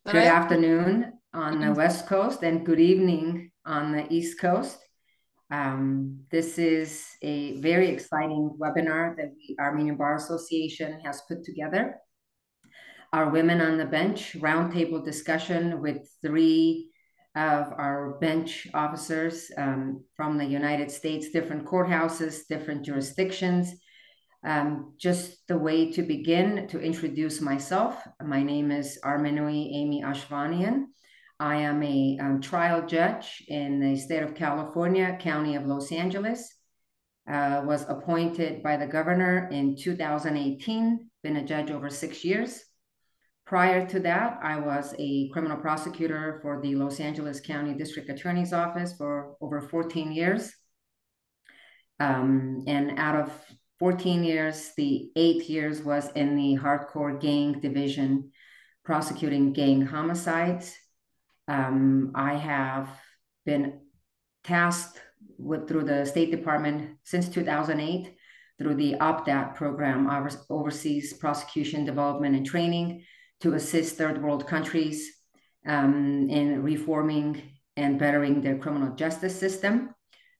Good afternoon on the West Coast and good evening on the East Coast. This is a very exciting webinar that the Armenian Bar Association has put together. Our Women on the Bench roundtable discussion with three of our bench officers from the United States, different courthouses, different jurisdictions. Just the way to begin, to introduce myself. My name is Armenui Amy Ashvanian. I am a trial judge in the state of California, County of Los Angeles. Was appointed by the governor in 2018, been a judge over 6 years. Prior to that, I was a criminal prosecutor for the Los Angeles County District Attorney's Office for over 14 years. And out of 14 years, the 8 years was in the hardcore gang division, prosecuting gang homicides. I have been tasked through the State Department since 2008 through the OPDAT program, Overseas Prosecution Development and Training, to assist third world countries in reforming and bettering their criminal justice system.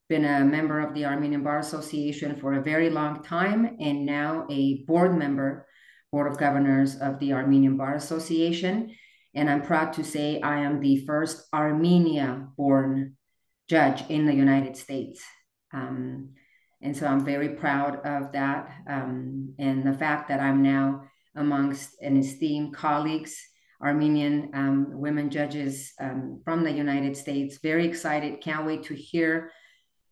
Been a member of the Armenian Bar Association for a very long time, and now a board member, Board of Governors of the Armenian Bar Association. And I'm proud to say I am the first Armenia-born judge in the United States. And so I'm very proud of that. And the fact that I'm now amongst an esteemed colleagues, Armenian women judges from the United States. Very excited, can't wait to hear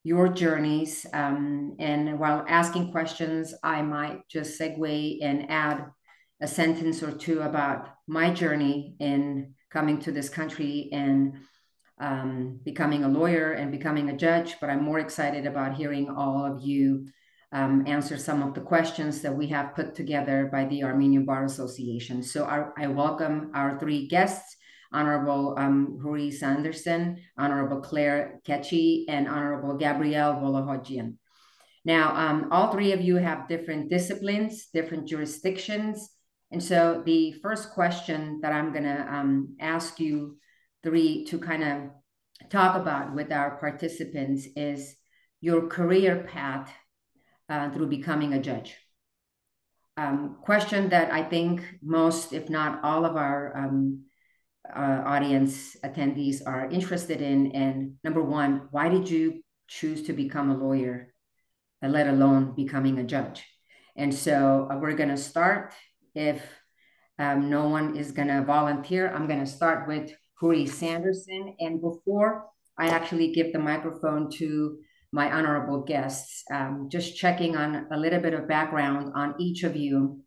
your journeys. And while asking questions, I might just segue and add a sentence or two about my journey in coming to this country and becoming a lawyer and becoming a judge. But I'm more excited about hearing all of you answer some of the questions that we have put together by the Armenian Bar Association. So I welcome our three guests, Honorable Houry Sanderson, Honorable Claire Cecchi, and Honorable Gabrielle Wolohojian. Now, all three of you have different disciplines, different jurisdictions. And so the first question that I'm gonna ask you three to kind of talk about with our participants is your career path through becoming a judge. Question that I think most, if not all of our audience attendees are interested in. And number one, why did you choose to become a lawyer, let alone becoming a judge? And so we're going to start. If no one is going to volunteer, I'm going to start with Houry Sanderson. And before I actually give the microphone to my honorable guests, just checking on a little bit of background on each of you.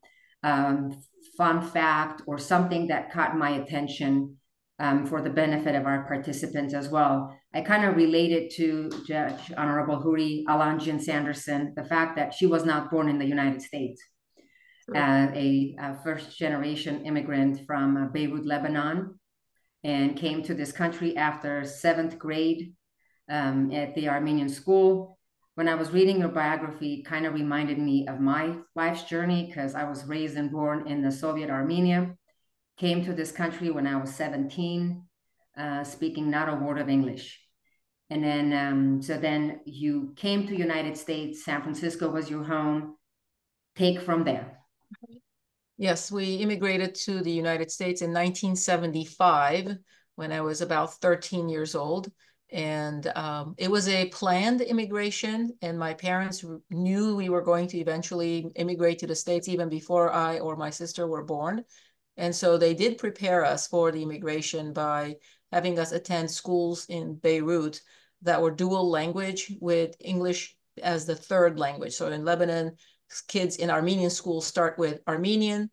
Fun fact or something that caught my attention for the benefit of our participants as well. I kind of related to Judge Honorable Houry Alanjian Sanderson, the fact that she was not born in the United States. A first-generation immigrant from Beirut, Lebanon, and came to this country after 7th grade at the Armenian school. When I was reading your biography, it kind of reminded me of my life's journey because I was raised and born in the Soviet Armenia, came to this country when I was 17, speaking not a word of English. And then, so then you came to United States, San Francisco was your home. Take from there. Yes, we immigrated to the United States in 1975 when I was about 13 years old. And it was a planned immigration, and my parents knew we were going to eventually immigrate to the States even before I or my sister were born. And so they did prepare us for the immigration by having us attend schools in Beirut that were dual language with English as the third language. So in Lebanon, kids in Armenian schools start with Armenian,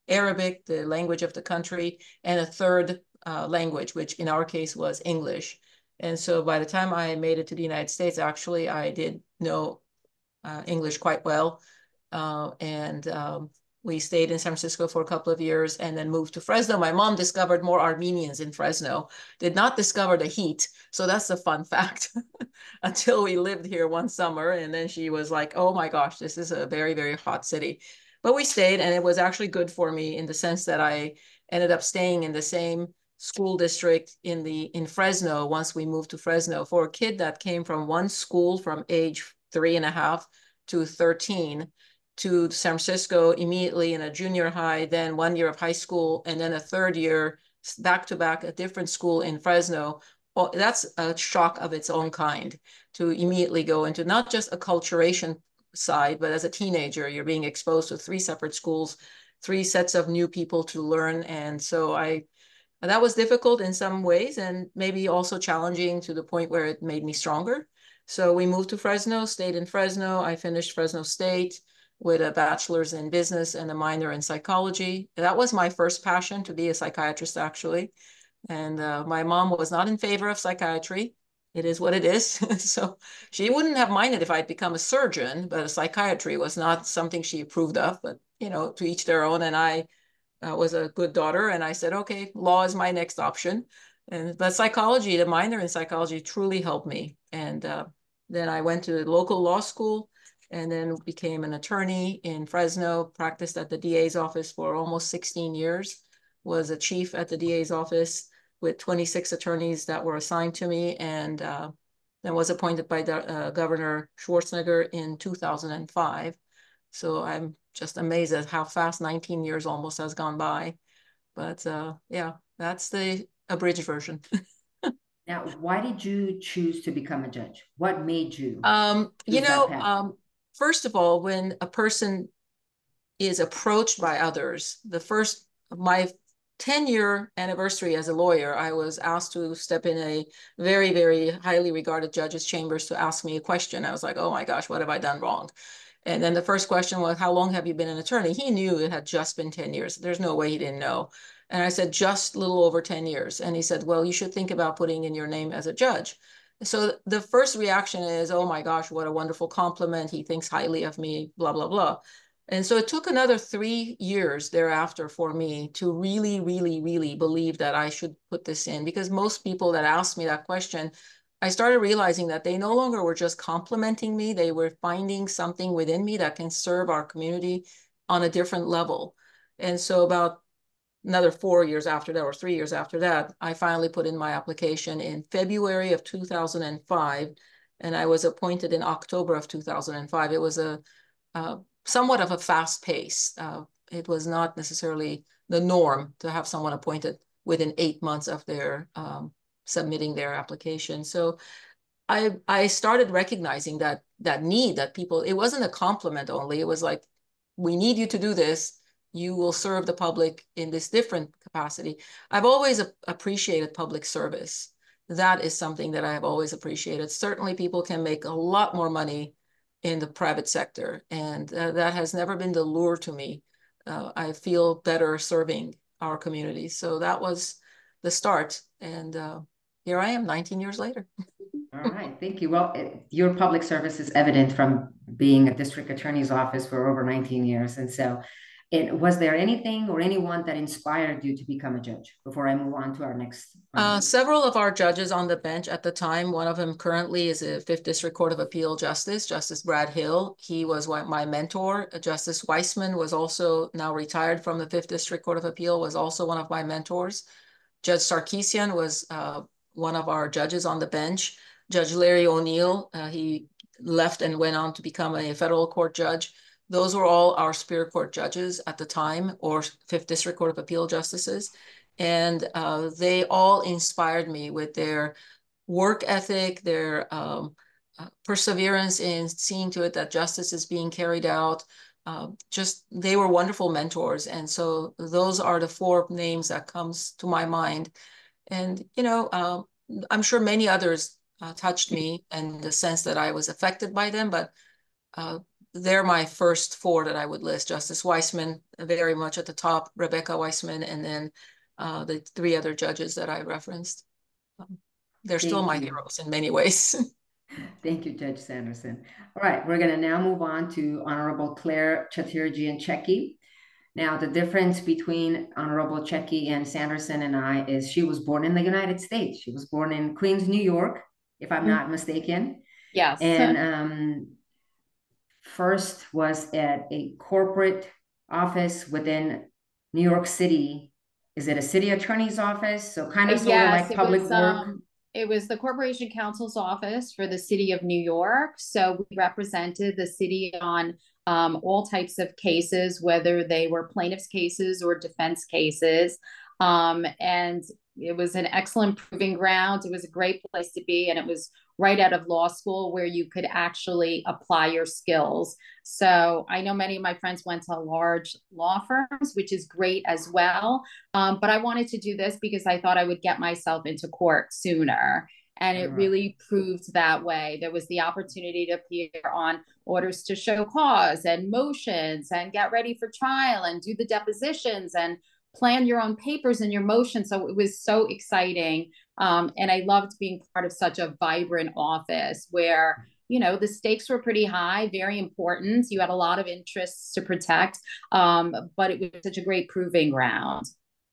Arabic, the language of the country, and a third language, which in our case was English. And so by the time I made it to the United States, actually, I did know English quite well. We stayed in San Francisco for a couple of years and then moved to Fresno. My mom discovered more Armenians in Fresno, did not discover the heat. So that's a fun fact until we lived here one summer. And then she was like, oh my gosh, this is a very, very hot city. But we stayed, and it was actually good for me in the sense that I ended up staying in the same school district in Fresno once we moved to Fresno. For a kid that came from one school from age 3.5 to 13 to San Francisco immediately in a junior high, then 1 year of high school, and then a third year back-to-back a different school in Fresno, well, that's a shock of its own kind to immediately go into not just acculturation side, but as a teenager, you're being exposed to 3 separate schools, 3 sets of new people to learn. And so that was difficult in some ways and maybe also challenging to the point where it made me stronger. So we moved to Fresno, stayed in Fresno. I finished Fresno State with a bachelor's in business and a minor in psychology. That was my first passion, to be a psychiatrist, actually. And my mom was not in favor of psychiatry. It is what it is. So she wouldn't have minded if I'd become a surgeon, but psychiatry was not something she approved of. But, you know, to each their own. And I was a good daughter, and I said, okay, law is my next option. But psychology, the minor in psychology, truly helped me. And then I went to local law school and then became an attorney in Fresno, practiced at the DA's office for almost 16 years, was a chief at the DA's office with 26 attorneys that were assigned to me, and then was appointed by Governor Schwarzenegger in 2005. So I'm just amazed at how fast 19 years almost has gone by. But yeah, that's the abridged version. Now, why did you choose to become a judge? What made you You choose that know, path? first of all, when a person is approached by others, my 10-year anniversary as a lawyer, I was asked to step in a very, very highly regarded judge's chambers to ask me a question. I was like, oh my gosh, what have I done wrong? And then the first question was, how long have you been an attorney? He knew it had just been 10 years. There's no way he didn't know. And I said, just a little over 10 years. And he said, well, you should think about putting in your name as a judge. So the first reaction is, oh my gosh, what a wonderful compliment. He thinks highly of me, blah, blah, blah. And so it took another 3 years thereafter for me to really, really, really believe that I should put this in, because most people that asked me that question, I started realizing that they no longer were just complimenting me. They were finding something within me that can serve our community on a different level. And so about another 4 years after that, or 3 years after that, I finally put in my application in February of 2005, and I was appointed in October of 2005. It was a somewhat of a fast pace. It was not necessarily the norm to have someone appointed within 8 months of their submitting their application. So I started recognizing that need that people, it wasn't a compliment only. It was like, we need you to do this. You will serve the public in this different capacity. I've always appreciated public service. That is something that I have always appreciated. Certainly people can make a lot more money in the private sector, and that has never been the lure to me. I feel better serving our community. So that was the start. And here I am 19 years later. All right, thank you. Well, your public service is evident from being a district attorney's office for over 19 years. And so, was there anything or anyone that inspired you to become a judge before I move on to our next? Several of our judges on the bench at the time, one of them currently is a Fifth District Court of Appeal Justice, Justice Brad Hill. He was my mentor. Justice Weissman was also now retired from the Fifth District Court of Appeal, was also one of my mentors. Judge Sarkisian was one of our judges on the bench. Judge Larry O'Neill, he left and went on to become a federal court judge. Those were all our Superior Court judges at the time, or Fifth District Court of Appeal justices. And they all inspired me with their work ethic, their perseverance in seeing to it that justice is being carried out. Just, they were wonderful mentors. And so those are the 4 names that comes to my mind. And, you know, I'm sure many others touched me in the sense that I was affected by them, but they're my first 4 that I would list. Justice Weissman, very much at the top, Rebecca Weissman, and then the 3 other judges that I referenced. They're still my heroes in many ways. Thank you, Judge Sanderson. All right, we're going to now move on to Honorable Claire Chadirjian Cecchi. Now, the difference between Honorable Cecchi and Sanderson and I is she was born in the United States. She was born in Queens, New York, if I'm not mistaken. Yes. And first was at a corporate office within New York City is it a city attorney's office? So kind of sort of Yes, like public work. it was the Corporation Counsel's office for the city of New York. So we represented the city on all types of cases, whether they were plaintiff's cases or defense cases. And it was an excellent proving ground. It was a great place to be, and it was right out of law school where you could actually apply your skills. So I know many of my friends went to large law firms, which is great as well. But I wanted to do this because I thought I would get myself into court sooner. And All it right. really proved that way. There was the opportunity to appear on orders to show cause and motions and get ready for trial and do the depositions and plan your own papers and your motions. So it was so exciting. And I loved being part of such a vibrant office where, you know, the stakes were pretty high, very important. You had a lot of interests to protect, but it was such a great proving ground.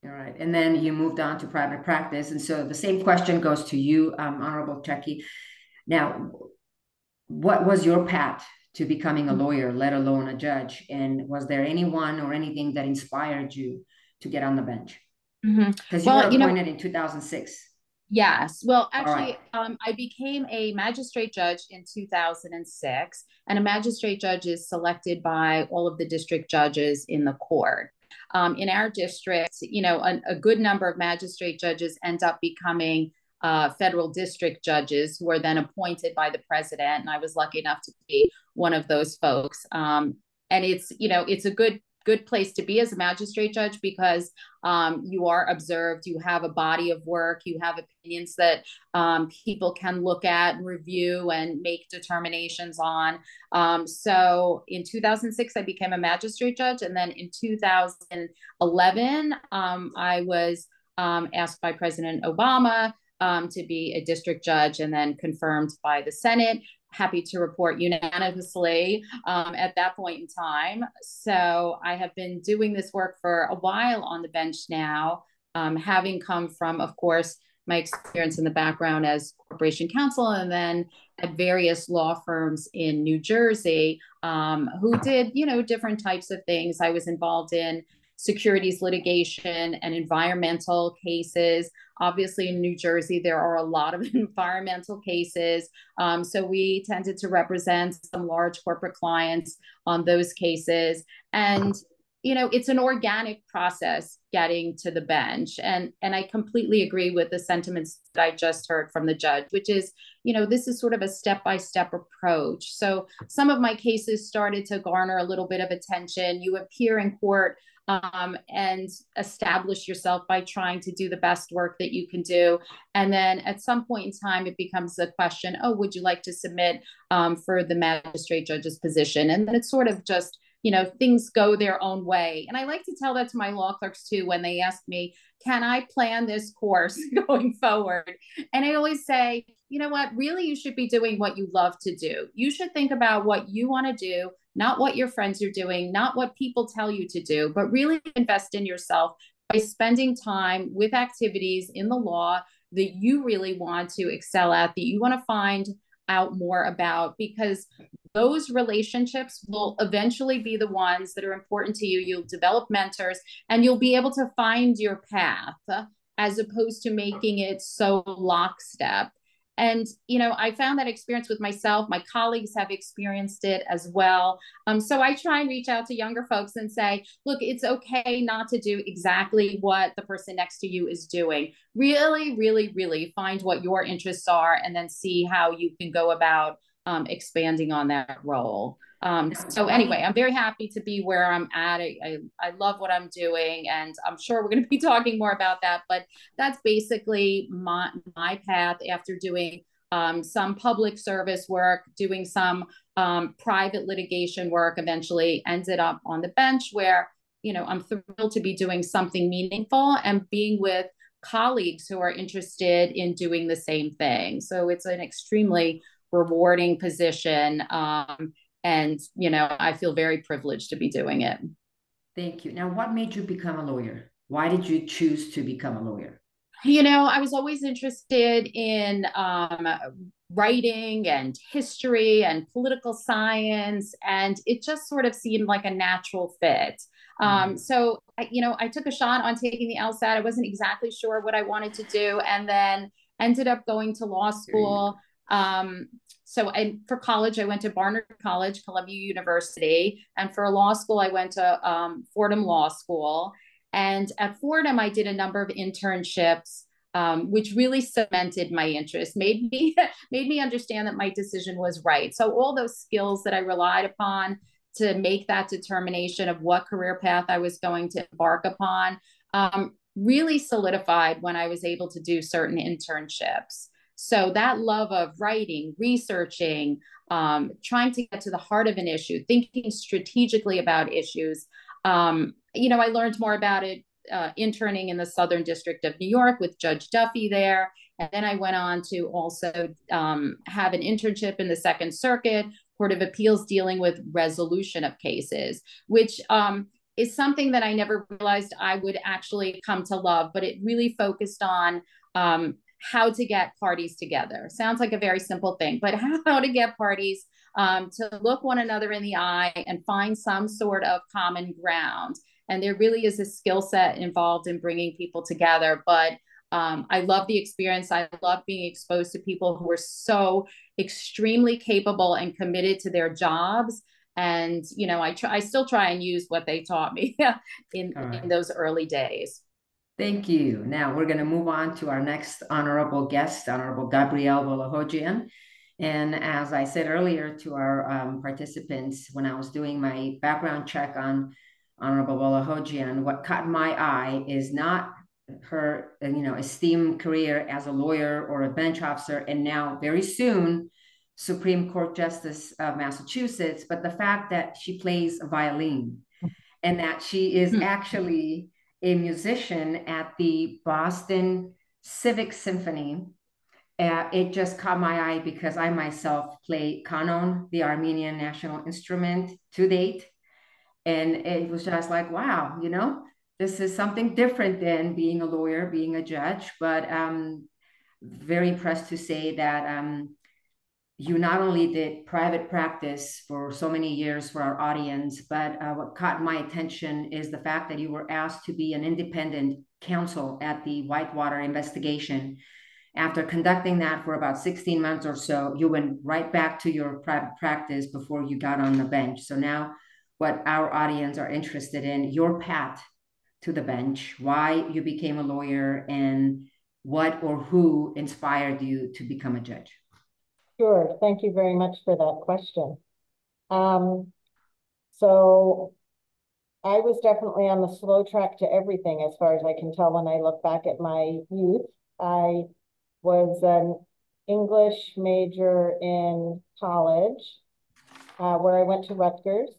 All right. And then you moved on to private practice. And so the same question goes to you, Honorable Cecchi. Now, what was your path to becoming a lawyer, let alone a judge? And was there anyone or anything that inspired you to get on the bench? Because you were Well, you know, appointed in 2006. yes. Well, All right. actually, I became a magistrate judge in 2006, and a magistrate judge is selected by all of the district judges in the court. In our district, you know, a good number of magistrate judges end up becoming federal district judges who are then appointed by the president. And I was lucky enough to be one of those folks. And it's, you know, it's a good place to be as a magistrate judge because you are observed, you have a body of work, you have opinions that people can look at and review and make determinations on. So in 2006, I became a magistrate judge. And then in 2011, I was asked by President Obama to be a district judge and then confirmed by the Senate. Happy to report unanimously at that point in time. So I have been doing this work for a while on the bench now, having come from, of course, my experience in the background as corporation counsel and then at various law firms in New Jersey who did, you know, different types of things. I was involved in securities litigation and environmental cases. Obviously, in New Jersey, there are a lot of environmental cases. So we tended to represent some large corporate clients on those cases. And, you know, it's an organic process getting to the bench. And I completely agree with the sentiments that I just heard from the judge, which is, you know, this is sort of a step-by-step approach. So some of my cases started to garner a little bit of attention. You appear in court and establish yourself by trying to do the best work that you can do. And then at some point in time, it becomes a question, oh, would you like to submit for the magistrate judge's position? And then it's sort of just, you know, things go their own way. And I like to tell that to my law clerks too, when they ask me, can I plan this course going forward? And I always say, you know what, really, you should be doing what you love to do. You should think about what you want to do, not what your friends are doing, not what people tell you to do, but really invest in yourself by spending time with activities in the law that you really want to excel at, that you want to find out more about, because those relationships will eventually be the ones that are important to you. You'll develop mentors and you'll be able to find your path as opposed to making it so lockstep. And, you know, I found that experience with myself. My colleagues have experienced it as well. So I try and reach out to younger folks and say, look, it's okay not to do exactly what the person next to you is doing. Really, really, really find what your interests are and then see how you can go about expanding on that role. So anyway, I'm very happy to be where I'm at. I love what I'm doing, and I'm sure we're going to be talking more about that. But that's basically my path after doing some public service work, doing some private litigation work. Eventually, ended up on the bench where, you know, I'm thrilled to be doing something meaningful and being with colleagues who are interested in doing the same thing. So it's an extremely rewarding position. And, you know, I feel very privileged to be doing it. Thank you. Now, what made you become a lawyer? Why did you choose to become a lawyer? You know, I was always interested in writing and history and political science, and it just sort of seemed like a natural fit. So I took a shot on taking the LSAT. I wasn't exactly sure what I wanted to do, and then ended up going to law school. For college, I went to Barnard College, Columbia University, and for law school, I went to Fordham Law School. And at Fordham, I did a number of internships, which really cemented my interest, made me understand that my decision was right. So all those skills that I relied upon to make that determination of what career path I was going to embark upon really solidified when I was able to do certain internships. So that love of writing, researching, trying to get to the heart of an issue, thinking strategically about issues. I learned more about it interning in the Southern District of New York with Judge Duffy there. And then I went on to also have an internship in the Second Circuit Court of Appeals dealing with resolution of cases, which is something that I never realized I would actually come to love, but it really focused on how to get parties together. Sounds like a very simple thing, but how to get parties to look one another in the eye and find some sort of common ground. And there really is a skill set involved in bringing people together. But I love the experience. I love being exposed to people who are so extremely capable and committed to their jobs. And, I still try and use what they taught me in those early days. Thank you. Now we're going to move on to our next honorable guest, Honorable Gabrielle Wolohojian. And as I said earlier to our participants, when I was doing my background check on Honorable Wolohojian, what caught my eye is not her, esteemed career as a lawyer or a bench officer, and now very soon, Supreme Court Justice of Massachusetts, but the fact that she plays a violin and that she is actually a musician at the Boston Civic Symphony. It just caught my eye because I myself play canon, the Armenian national instrument, to date. And it was just like, wow, this is something different than being a lawyer, being a judge. But very impressed to say that you not only did private practice for so many years for our audience, but what caught my attention is the fact that you were asked to be an independent counsel at the Whitewater investigation. After conducting that for about 16 months or so, you went right back to your private practice before you got on the bench. So now what our audience are interested in, your path to the bench, why you became a lawyer, and what or who inspired you to become a judge. Sure. Thank you very much for that question. So I was definitely on the slow track to everything, as far as I can tell when I look back at my youth. I was an English major in college, where I went to Rutgers.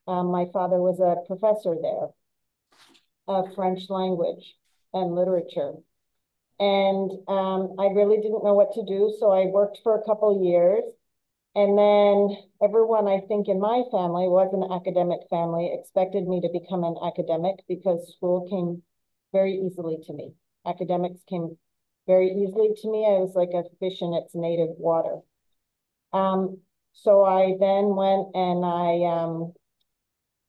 My father was a professor there of French language and literature. And I really didn't know what to do, so I worked for a couple years. And then everyone, I think, in my family, was an academic family, expected me to become an academic because school came very easily to me. Academics came very easily to me. I was like a fish in its native water. So I then went and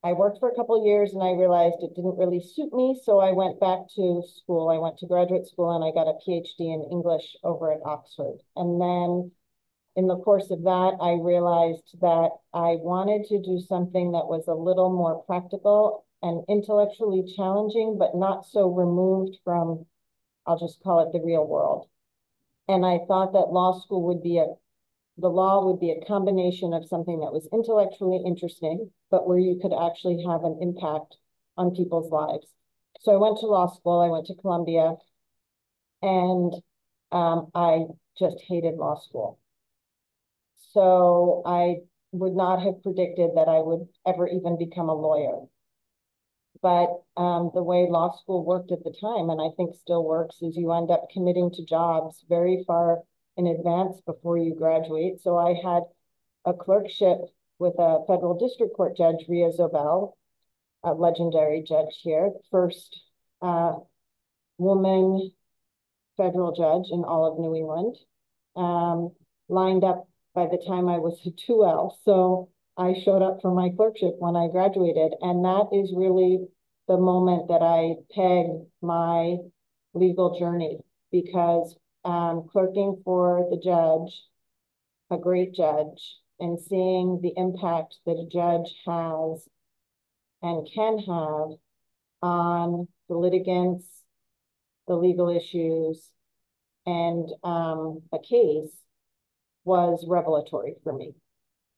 I worked for a couple of years, and I realized it didn't really suit me. So I went back to school. I went to graduate school, and I got a PhD in English over at Oxford. And then in the course of that, I realized that I wanted to do something that was a little more practical and intellectually challenging, but not so removed from, I'll just call it, the real world. And I thought that the law would be a combination of something that was intellectually interesting, but where you could actually have an impact on people's lives. So I went to law school, I went to Columbia, and I just hated law school. So I would not have predicted that I would ever even become a lawyer. But the way law school worked at the time, and I think still works, is you end up committing to jobs very far in advance before you graduate. So I had a clerkship with a federal district court judge, Ria Zobel, a legendary judge here, first woman federal judge in all of New England. lined up by the time I was a 2L. So I showed up for my clerkship when I graduated. And that is really the moment that I pegged my legal journey, because clerking for the judge, a great judge, and seeing the impact that a judge has and can have on the litigants, the legal issues, and a case was revelatory for me.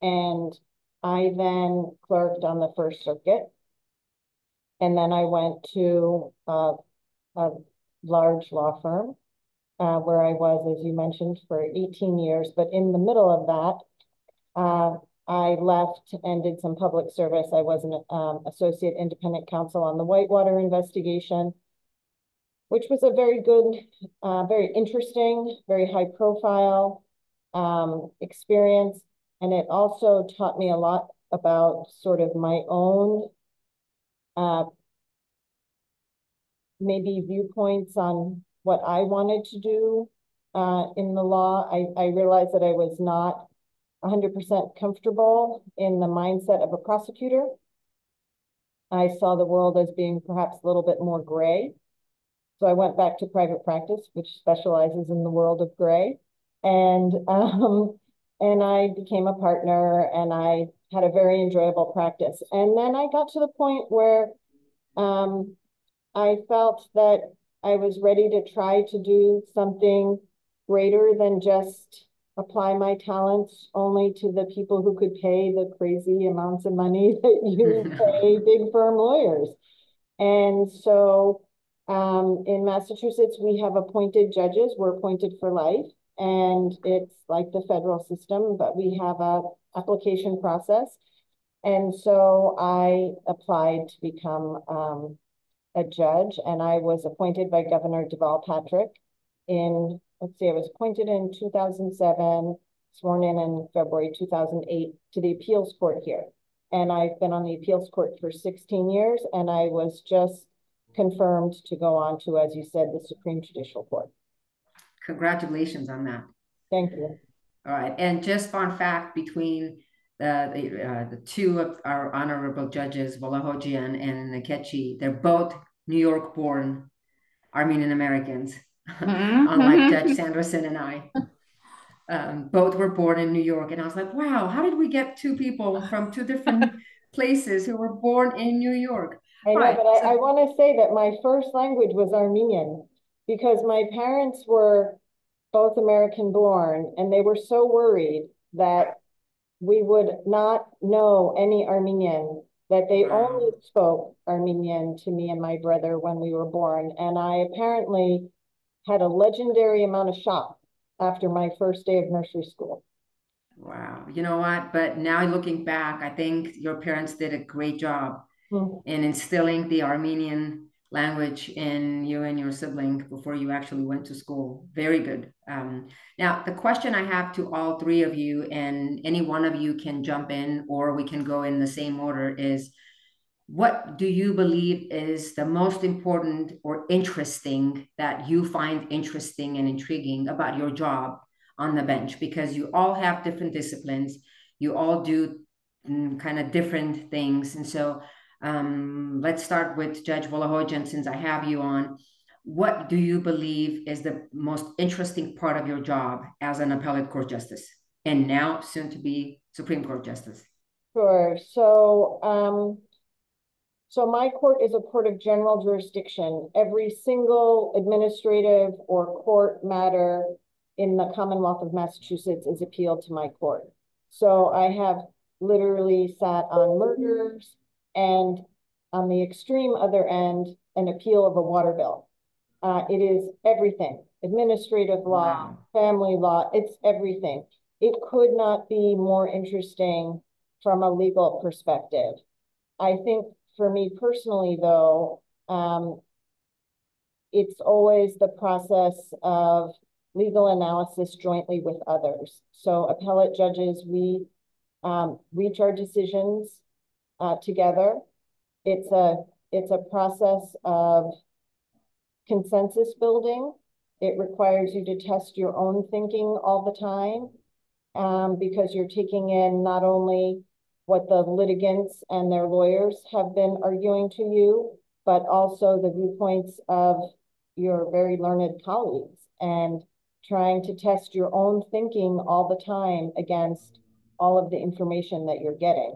And I then clerked on the First Circuit. And then I went to a large law firm where I was, as you mentioned, for 18 years. But in the middle of that, I left and did some public service. I was an associate independent counsel on the Whitewater investigation, which was a very good, very interesting, very high profile experience. And it also taught me a lot about sort of my own maybe viewpoints on what I wanted to do in the law. I realized that I was not 100% comfortable in the mindset of a prosecutor. I saw the world as being perhaps a little bit more gray. So I went back to private practice, which specializes in the world of gray. And I became a partner, and I had a very enjoyable practice. And then I got to the point where I felt that I was ready to try to do something greater than just apply my talents only to the people who could pay the crazy amounts of money that you pay big firm lawyers. And so in Massachusetts, we have appointed judges. We're appointed for life, and it's like the federal system, but we have a application process. And so I applied to become a judge, and I was appointed by Governor Deval Patrick in, let's see, I was appointed in 2007, sworn in February 2008 to the appeals court here. And I've been on the appeals court for 16 years, and I was just confirmed to go on to, as you said, the Supreme Judicial Court. Congratulations on that. Thank you. All right. And just fun fact between the two of our honorable judges, Wolohojian and Cecchi, they're both New York born Armenian-Americans, unlike Judge Sanderson and I. Both were born in New York. And I was like, wow, how did we get two people from two different places who were born in New York? I know, but I want to say that my first language was Armenian, because my parents were both American born, and they were so worried that we would not know any Armenian, that they only spoke Armenian to me and my brother when we were born. And I apparently had a legendary amount of shock after my first day of nursery school. Wow. You know what? But now looking back, I think your parents did a great job in instilling the Armenian language in you and your sibling before you actually went to school. Very good. Now, the question I have to all three of you, and any one of you can jump in or we can go in the same order, is what do you believe is the most important or interesting that you find interesting and intriguing about your job on the bench? Because you all have different disciplines. You all do kind of different things. And so let's start with Judge Wolohojian, since I have you on. What do you believe is the most interesting part of your job as an appellate court justice, and now soon to be Supreme Court justice? Sure. So my court is a court of general jurisdiction. Every single administrative or court matter in the Commonwealth of Massachusetts is appealed to my court. So I have literally sat on murders, and on the extreme other end, an appeal of a water bill. It is everything: administrative law, family law, it's everything. It could not be more interesting from a legal perspective. I think for me personally, though, it's always the process of legal analysis jointly with others. So appellate judges, we reach our decisions together. It's a process of consensus building. It requires you to test your own thinking all the time. because you're taking in not only what the litigants and their lawyers have been arguing to you, but also the viewpoints of your very learned colleagues, and trying to test your own thinking all the time against all of the information that you're getting.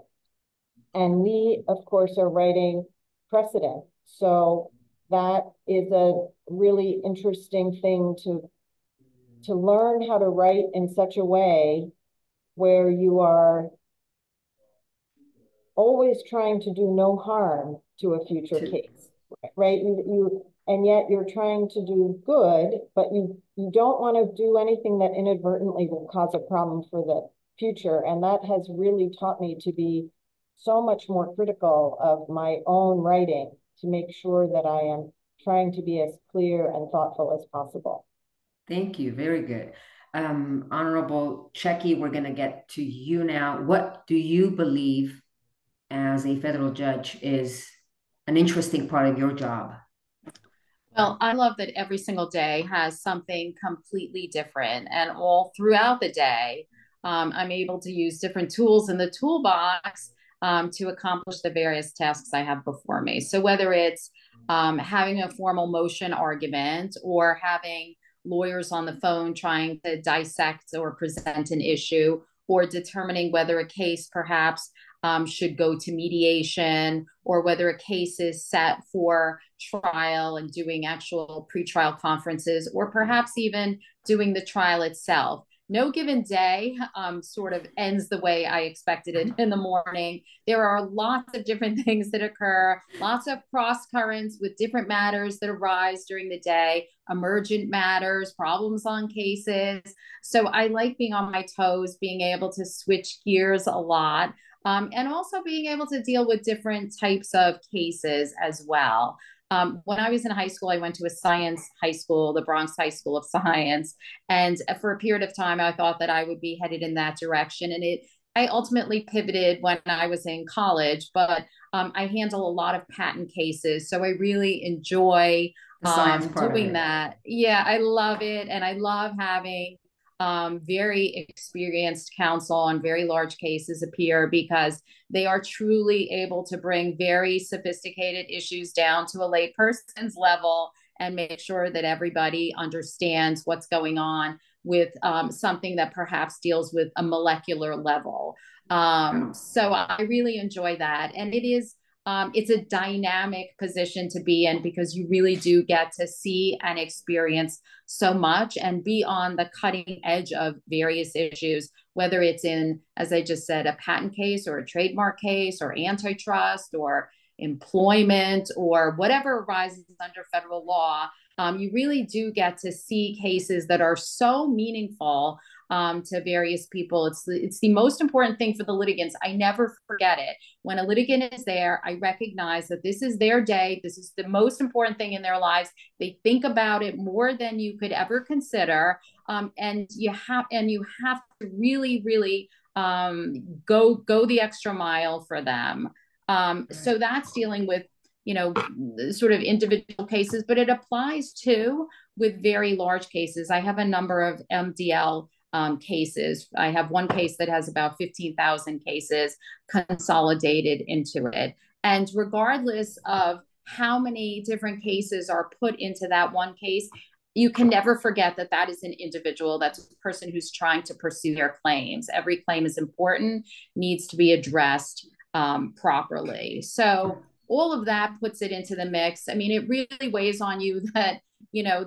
And we, of course, are writing precedent. So that is a really interesting thing to learn how to write in such a way where you are always trying to do no harm to a future case, right? And yet you're trying to do good, but you don't want to do anything that inadvertently will cause a problem for the future. And that has really taught me to be so much more critical of my own writing, to make sure that I am trying to be as clear and thoughtful as possible. Thank you. Very good. Honorable Cecchi, we're going to get to you now. What do you believe as a federal judge is an interesting part of your job? Well, I love that every single day has something completely different, and all throughout the day, I'm able to use different tools in the toolbox to accomplish the various tasks I have before me. So whether it's having a formal motion argument, or having lawyers on the phone trying to dissect or present an issue, or determining whether a case perhaps should go to mediation, or whether a case is set for trial and doing actual pretrial conferences, or perhaps even doing the trial itself. No given day sort of ends the way I expected it in the morning. There are lots of different things that occur, lots of cross currents with different matters that arise during the day, emergent matters, problems on cases. So I like being on my toes, being able to switch gears a lot. And also being able to deal with different types of cases as well. When I was in high school, I went to a science high school, the Bronx High School of Science. And for a period of time, I thought that I would be headed in that direction. And I ultimately pivoted when I was in college, but I handle a lot of patent cases. So I really enjoy doing that. Yeah, I love it. And I love having very experienced counsel on very large cases appear, because they are truly able to bring very sophisticated issues down to a layperson's level and make sure that everybody understands what's going on with something that perhaps deals with a molecular level. So I really enjoy that. And it's a dynamic position to be in, because you really do get to see and experience so much and be on the cutting edge of various issues, whether it's in, as I just said, a patent case or a trademark case or antitrust or employment or whatever arises under federal law. You really do get to see cases that are so meaningful to various people. It's the most important thing for the litigants. I never forget it. When a litigant is there, I recognize that this is their day. This is the most important thing in their lives. They think about it more than you could ever consider. And you have to really, really go the extra mile for them. So that's dealing with, sort of individual cases, but it applies too with very large cases. I have a number of MDL cases. I have one case that has about 15,000 cases consolidated into it. And regardless of how many different cases are put into that one case, you can never forget that that is an individual. That's a person who's trying to pursue their claims. Every claim is important, needs to be addressed properly. So all of that puts it into the mix. I mean, it really weighs on you that,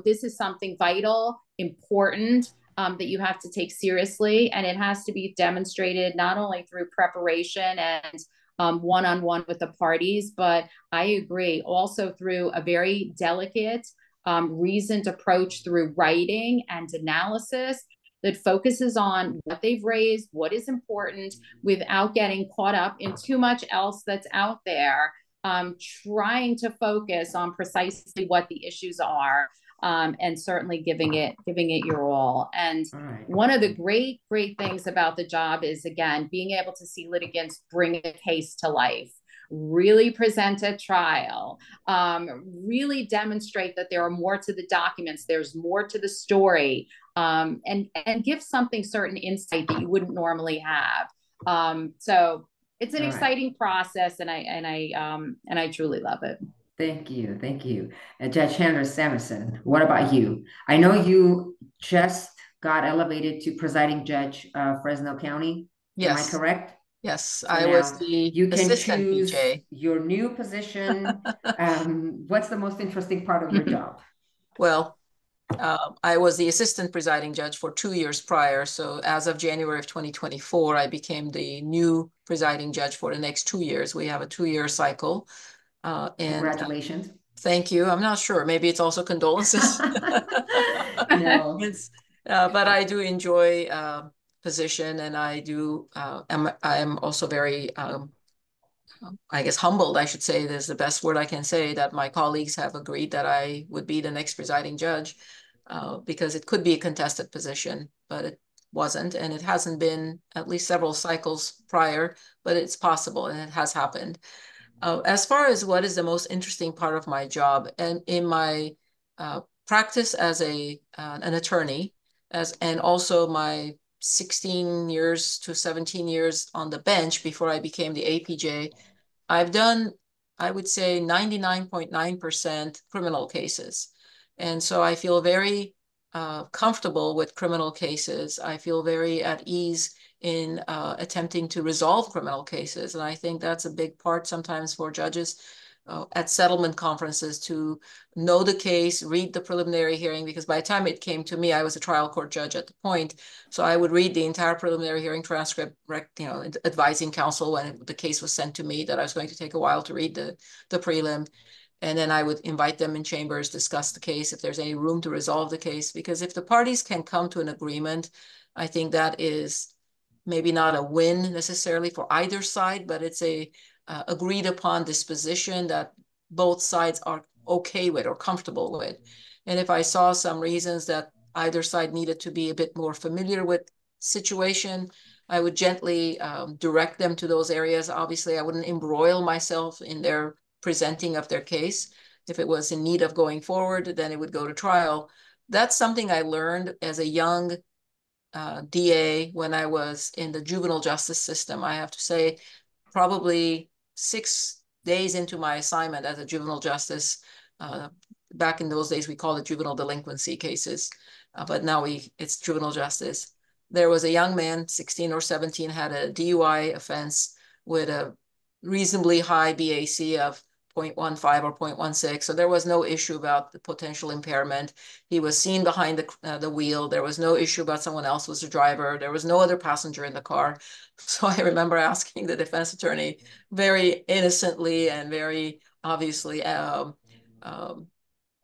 this is something vital, important, that you have to take seriously. And it has to be demonstrated not only through preparation and one-on-one with the parties, but I agree, also through a very delicate, reasoned approach through writing and analysis that focuses on what they've raised, what is important, without getting caught up in too much else that's out there, trying to focus on precisely what the issues are, and certainly giving it your all. And one of the great things about the job is, again, being able to see litigants bring a case to life. really present at trial, really demonstrate that there are more to the documents, there's more to the story, and give something certain insight that you wouldn't normally have. So it's an exciting process, and I truly love it. Thank you. Thank you. Judge Sanderson, what about you? I know you just got elevated to presiding judge of Fresno County. Yes. Am I correct? Yes, So I was the you can assistant choose PJ. your new position. What's the most interesting part of your job? Well, I was the assistant presiding judge for 2 years prior. So as of January of 2024, I became the new presiding judge for the next 2 years. We have a 2-year cycle. Congratulations. Thank you. I'm not sure. Maybe it's also condolences. No. But I do enjoy position, and I am also very I guess humbled, I should say, is the best word I can say, that my colleagues have agreed that I would be the next presiding judge, because it could be a contested position, but it wasn't, and it hasn't been at least several cycles prior, but it's possible and it has happened. As far as what is the most interesting part of my job, and in my practice as an attorney, and also my 16 years to 17 years on the bench before I became the APJ, I've done, I would say, 99.9% criminal cases. And so I feel very comfortable with criminal cases. I feel very at ease in attempting to resolve criminal cases. And I think that's a big part sometimes for judges at settlement conferences, to know the case, read the preliminary hearing, because by the time it came to me, I was a trial court judge at the point. So I would read the entire preliminary hearing transcript, advising counsel when the case was sent to me that I was going to take a while to read the prelim. And then I would invite them in chambers, discuss the case, if there's any room to resolve the case. Because if the parties can come to an agreement, I think that is maybe not a win necessarily for either side, but it's a agreed upon disposition that both sides are okay with or comfortable with. And if I saw some reasons that either side needed to be a bit more familiar with situation, I would gently direct them to those areas. Obviously, I wouldn't embroil myself in their presenting of their case. If it was in need of going forward, then it would go to trial. That's something I learned as a young DA when I was in the juvenile justice system. I have to say, probably 6 days into my assignment as a juvenile justice, back in those days, we called it juvenile delinquency cases, but now it's juvenile justice. There was a young man, 16 or 17, had a DUI offense with a reasonably high BAC of 0.15 or 0.16. So there was no issue about the potential impairment. He was seen behind the wheel. There was no issue about someone else was the driver. There was no other passenger in the car. So I remember asking the defense attorney very innocently and very obviously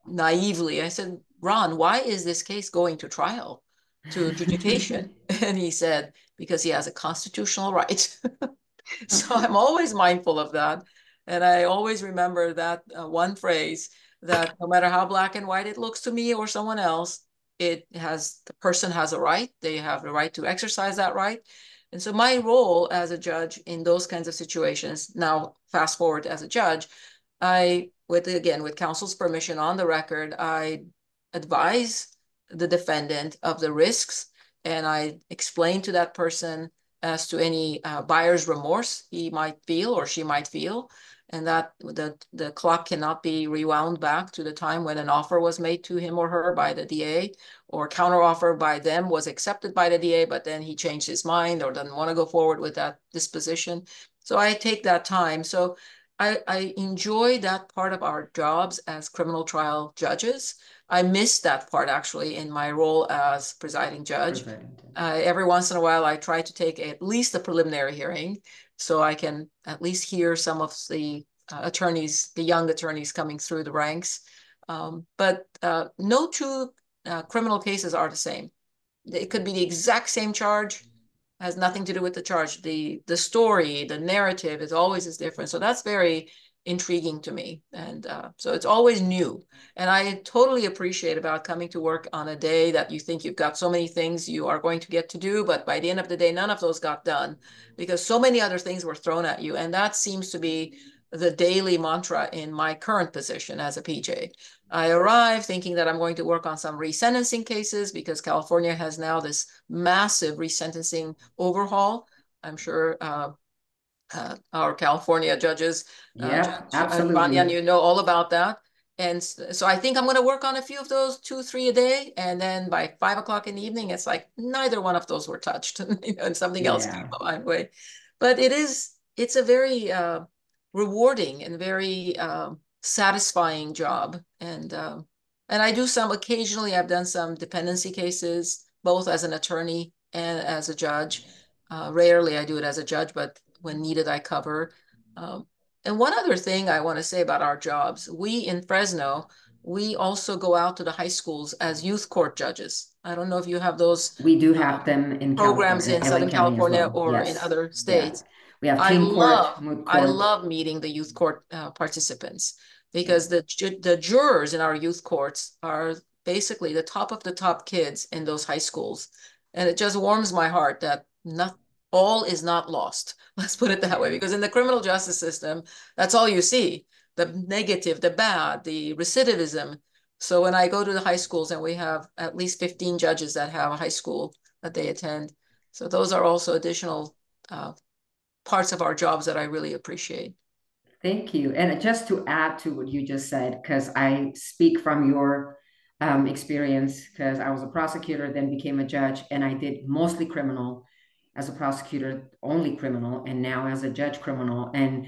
naively, I said, "Ron, why is this case going to trial, to adjudication?" And he said, "Because he has a constitutional right." So I'm always mindful of that. And I always remember that one phrase, that no matter how black and white it looks to me or someone else, the person has a right. They have the right to exercise that right. And so my role as a judge in those kinds of situations, now fast forward as a judge, with counsel's permission on the record, I advise the defendant of the risks, and I explain to that person as to any buyer's remorse he might feel or she might feel, and that the clock cannot be rewound back to the time when an offer was made to him or her by the DA, or counteroffer by them was accepted by the DA, but then he changed his mind or doesn't want to go forward with that disposition. So I take that time. So I enjoy that part of our jobs as criminal trial judges. I miss that part actually in my role as presiding judge. Every once in a while, I try to take at least a preliminary hearing so I can at least hear some of the attorneys, the young attorneys coming through the ranks. But no two criminal cases are the same. It could be the exact same charge, has nothing to do with the charge. The story, the narrative is always different. So that's very intriguing to me. And so it's always new. And I totally appreciate about coming to work on a day that you think you've got so many things you are going to get to do, but by the end of the day, none of those got done because so many other things were thrown at you. And that seems to be the daily mantra in my current position as a PJ. I arrive thinking that I'm going to work on some resentencing cases because California has now this massive resentencing overhaul. I'm sure our California judges, Yeah, Judge Ashvanian, you know all about that. And so I think I'm going to work on a few of those, 2, 3 a day. And then by 5 o'clock in the evening, it's like neither one of those were touched, and something else came my way. But it's a very rewarding and very satisfying job. And I do some occasionally. I've done some dependency cases, both as an attorney and as a judge. Rarely I do it as a judge, but when needed, I cover. And one other thing I want to say about our jobs, we in Fresno, we also go out to the high schools as youth court judges. I don't know if you have those. We do have them in programs in Southern California or in other states. We have teen court, moot court. I love meeting the youth court participants because the jurors in our youth courts are basically the top kids in those high schools. And it just warms my heart that not all is not lost. Let's put it that way, because in the criminal justice system, that's all you see, the negative, the bad, the recidivism. So when I go to the high schools, and we have at least 15 judges that have a high school that they attend. So those are also additional parts of our jobs that I really appreciate. Thank you. And just to add to what you just said, because I speak from your experience, because I was a prosecutor, then became a judge, and I did mostly criminal. As a prosecutor, only criminal, and now as a judge, criminal. And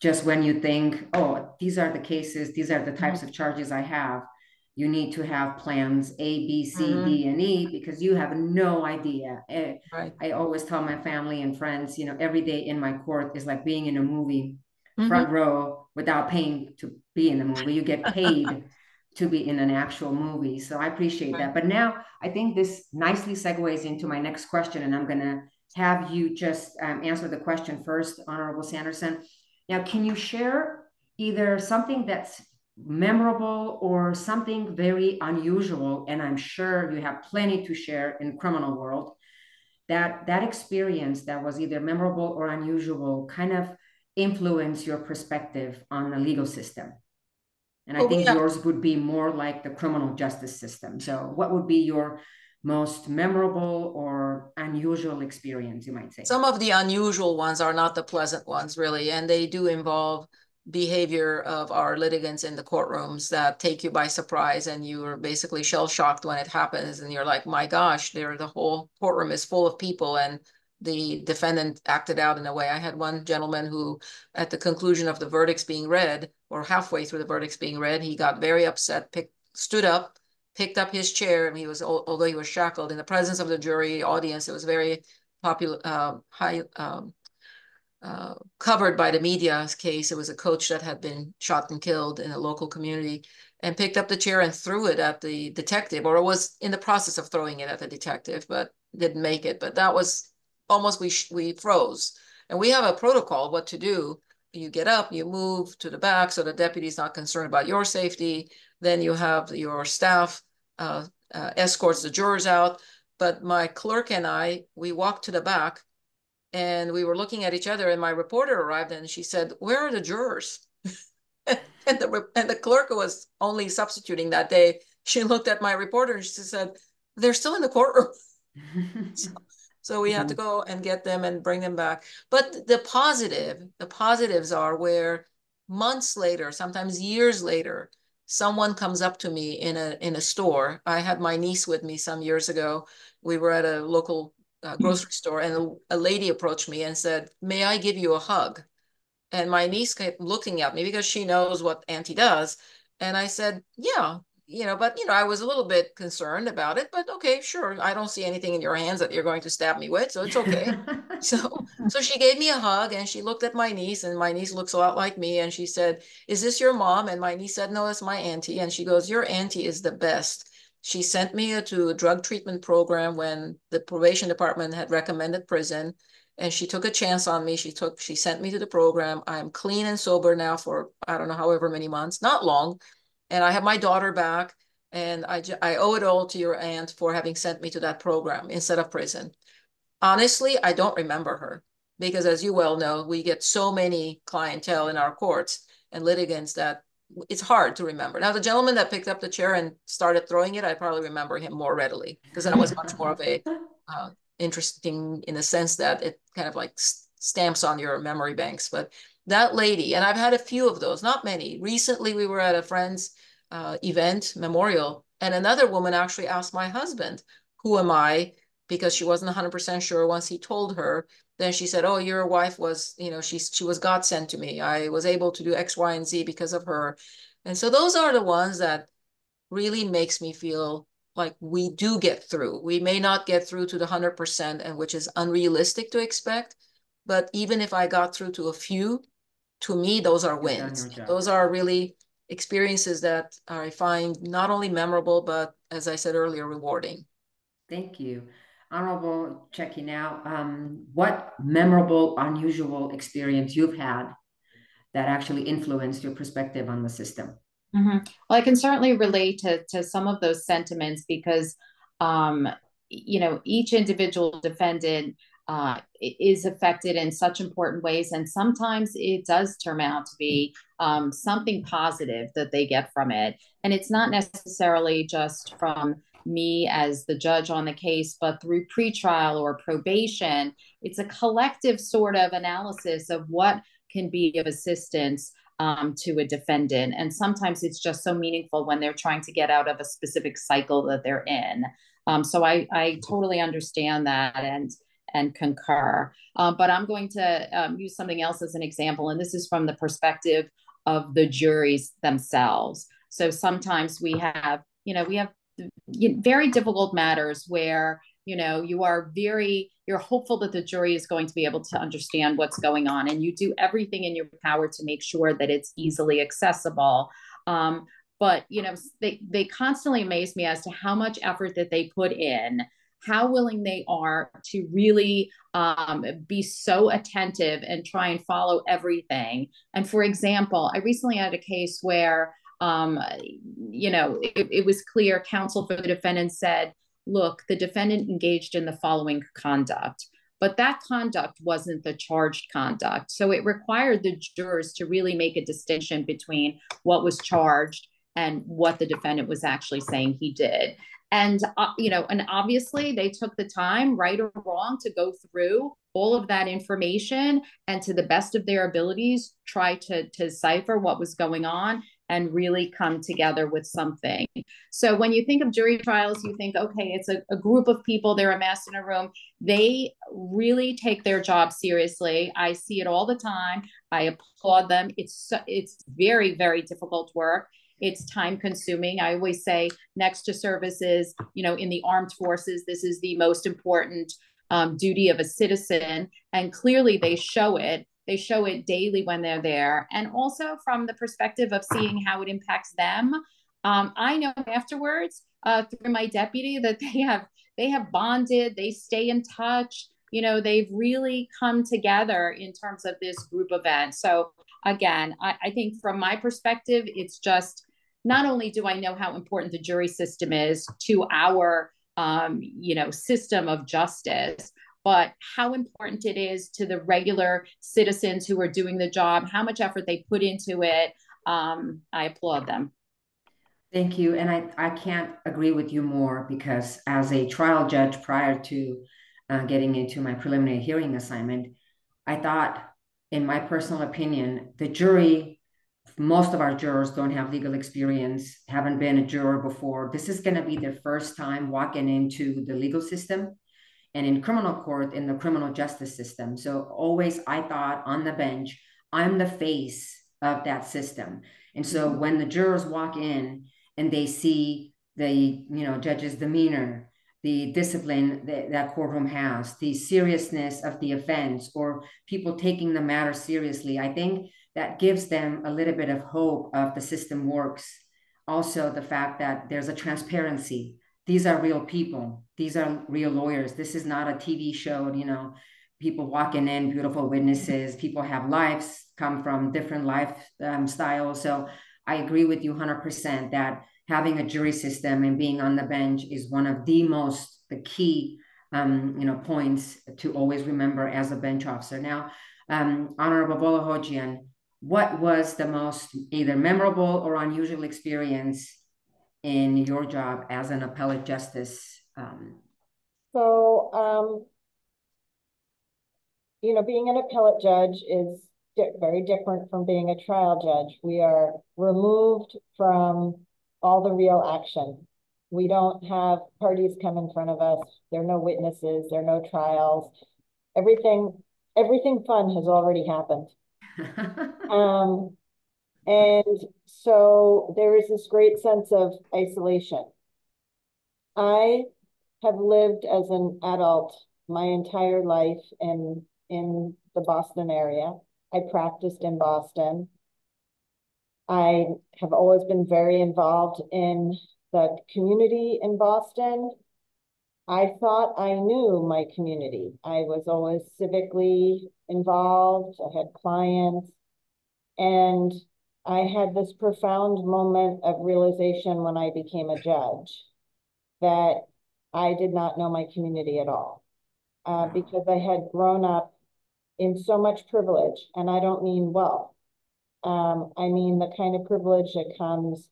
just when you think, oh, these are the cases, these are the types of charges I have, you need to have plans A, B, C, D, and E, because you have no idea. Right. I always tell my family and friends, every day in my court is like being in a movie, front row, without paying to be in the movie. You get paid to be in an actual movie. So I appreciate that. But now I think this nicely segues into my next question, and I'm going to have you just answer the question first, Honorable Sanderson. Now, can you share either something that's memorable or something very unusual? And I'm sure you have plenty to share in criminal world. That experience that was either memorable or unusual kind of influence your perspective on the legal system. And I think yours would be more like the criminal justice system. So what would be your most memorable or unusual experience, you might say? Some of the unusual ones are not the pleasant ones, really, and they do involve behavior of our litigants in the courtrooms that take you by surprise, and you are basically shell-shocked when it happens, and you're like, my gosh, the whole courtroom is full of people, and the defendant acted out in a way. I had one gentleman who, at the conclusion of the verdicts being read, or halfway through the verdicts being read, he got very upset, stood up, picked up his chair, and although he was shackled in the presence of the jury audience, it was very popular, covered by the media's case. It was a coach that had been shot and killed in a local community, and picked up the chair and threw it at the detective, or was in the process of throwing it at the detective, but didn't make it. But that was almost, we froze. And we have a protocol of what to do. You get up, you move to the back so the deputy's not concerned about your safety. Then you have your staff escorts the jurors out. But my clerk and I, we walked to the back, and we were looking at each other, and my reporter arrived, and she said, "Where are the jurors?" and the clerk was only substituting that day. She looked at my reporter and she said, "They're still in the courtroom." So we had to go and get them and bring them back. But the positives are where months later, sometimes years later, someone comes up to me in a store. I had my niece with me some years ago. We were at a local grocery store, and a lady approached me and said, "May I give you a hug?" And my niece kept looking at me because she knows what Auntie does. And I said, "Yeah, but I was a little bit concerned about it, but okay, sure. I don't see anything in your hands that you're going to stab me with, so it's okay." So she gave me a hug, and she looked at my niece, and my niece looks a lot like me, and she said, "Is this your mom?" And my niece said, "No, it's my auntie." And she goes, "Your auntie is the best. She sent me to a drug treatment program when the probation department had recommended prison. and she took a chance on me. She sent me to the program. I'm clean and sober now for, I don't know, however many months, not long. And I have my daughter back, and I owe it all to your aunt for having sent me to that program instead of prison. Honestly, I don't remember her because, as you well know, we get so many clientele in our courts and litigants that it's hard to remember. Now, the gentleman that picked up the chair and started throwing it, I probably remember him more readily because that was much more of a interesting in the sense that it kind of like stamps on your memory banks. But that lady, and I've had a few of those, not many. Recently, we were at a friend's event, memorial, and another woman actually asked my husband, who am I? Because she wasn't 100% sure. Once he told her, then she said, oh, your wife was, you know, she was God sent to me. I was able to do X, Y, and Z because of her. And so those are the ones that really makes me feel like we do get through. We may not get through to the 100%, and which is unrealistic to expect. But even if I got through to a few, to me, those are wins. Those are really experiences that I find not only memorable, but as I said earlier, rewarding. Thank you. Honorable Cecchi, now, what memorable, unusual experience you've had that actually influenced your perspective on the system? Well, I can certainly relate to some of those sentiments because, each individual defendant is affected in such important ways, and sometimes it does turn out to be something positive that they get from it, and it's not necessarily just from me as the judge on the case, but through pretrial or probation. It's a collective sort of analysis of what can be of assistance to a defendant. And sometimes it's just so meaningful when they're trying to get out of a specific cycle that they're in. So I totally understand that and concur. But I'm going to use something else as an example, and this is from the perspective of the juries themselves. So sometimes we have very difficult matters where you're hopeful that the jury is going to be able to understand what's going on, and you do everything in your power to make sure that it's easily accessible. But they constantly amaze me as to how much effort that they put in, how willing they are to really be so attentive and try and follow everything. And for example, I recently had a case where it was clear counsel for the defendant said, look, the defendant engaged in the following conduct, but that conduct wasn't the charged conduct. So it required the jurors to really make a distinction between what was charged and what the defendant was actually saying he did. And, and obviously they took the time, right or wrong, to go through all of that information and to the best of their abilities, try to decipher what was going on and really come together with something. So when you think of jury trials, you think, okay, it's a group of people, they're amassed in a room. They really take their job seriously. I see it all the time. I applaud them. It's very, very difficult work. It's time consuming. I always say next to services, in the armed forces, this is the most important duty of a citizen. And clearly they show it. They show it daily when they're there. And also from the perspective of seeing how it impacts them. I know afterwards through my deputy that they have bonded, they stay in touch. They've really come together in terms of this group event. So again, I think from my perspective, it's just, not only do I know how important the jury system is to our, system of justice, but how important it is to the regular citizens who are doing the job, how much effort they put into it. I applaud them. Thank you. And I can't agree with you more, because as a trial judge prior to getting into my preliminary hearing assignment, I thought, in my personal opinion, the jury, most of our jurors don't have legal experience, haven't been a juror before. This is going to be their first time walking into the legal system and in criminal court, in the criminal justice system. So always I thought on the bench, I'm the face of that system. And so when the jurors walk in and they see the judge's demeanor, the discipline that courtroom has, the seriousness of the offense, or people taking the matter seriously, I think that gives them a little bit of hope of the system works. Also, the fact that there's a transparency. These are real people. These are real lawyers. This is not a TV show, people walking in, beautiful witnesses, people have lives, come from different styles. So I agree with you 100% that having a jury system and being on the bench is one of the key points to always remember as a bench officer. Now, Honorable Wolohojian, what was the most either memorable or unusual experience in your job as an appellate justice? Being an appellate judge is very different from being a trial judge. We are removed from all the real action. We don't have parties come in front of us. There are no witnesses. There are no trials. Everything fun has already happened. And so there is this great sense of isolation. I have lived as an adult my entire life in the Boston area. I practiced in Boston. I have always been very involved in the community in Boston. I thought I knew my community. I was always civically involved. I had clients. And I had this profound moment of realization when I became a judge that I did not know my community at all. Because I had grown up in so much privilege, and I don't mean wealth. I mean the kind of privilege that comes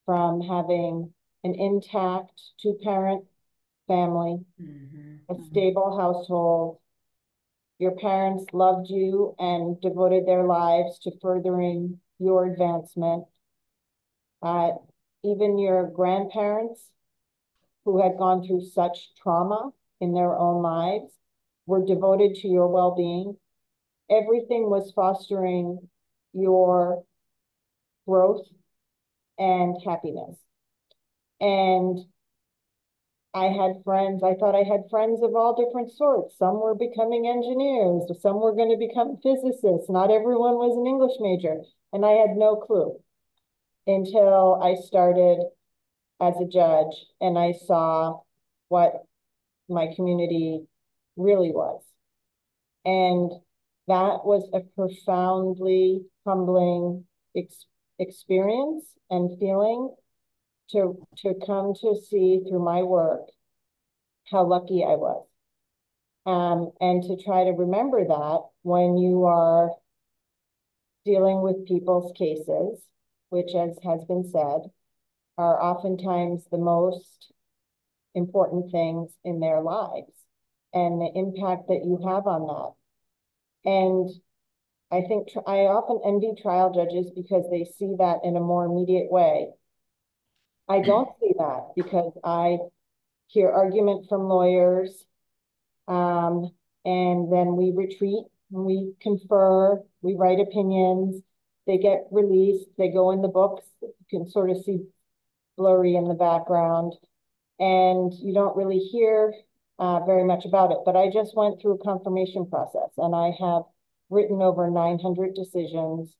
from having an intact two-parent family, a stable household. Your parents loved you and devoted their lives to furthering your advancement. Even your grandparents, who had gone through such trauma in their own lives, were devoted to your well-being. Everything was fostering your growth and happiness. And I had friends, I thought I had friends of all different sorts. Some were becoming engineers, some were going to become physicists. Not everyone was an English major. And I had no clue until I started as a judge and I saw what my community really was. And that was a profoundly humbling experience and feeling to come to see through my work how lucky I was. And to try to remember that when you are dealing with people's cases, which, as has been said, are oftentimes the most important things in their lives and the impact that you have on that. And I think I often envy trial judges because they see that in a more immediate way. I don't see that because I hear argument from lawyers, and then we retreat, we confer, we write opinions, they get released, they go in the books, you can sort of see blurry in the background, and you don't really hear very much about it. But I just went through a confirmation process, and I have written over 900 decisions,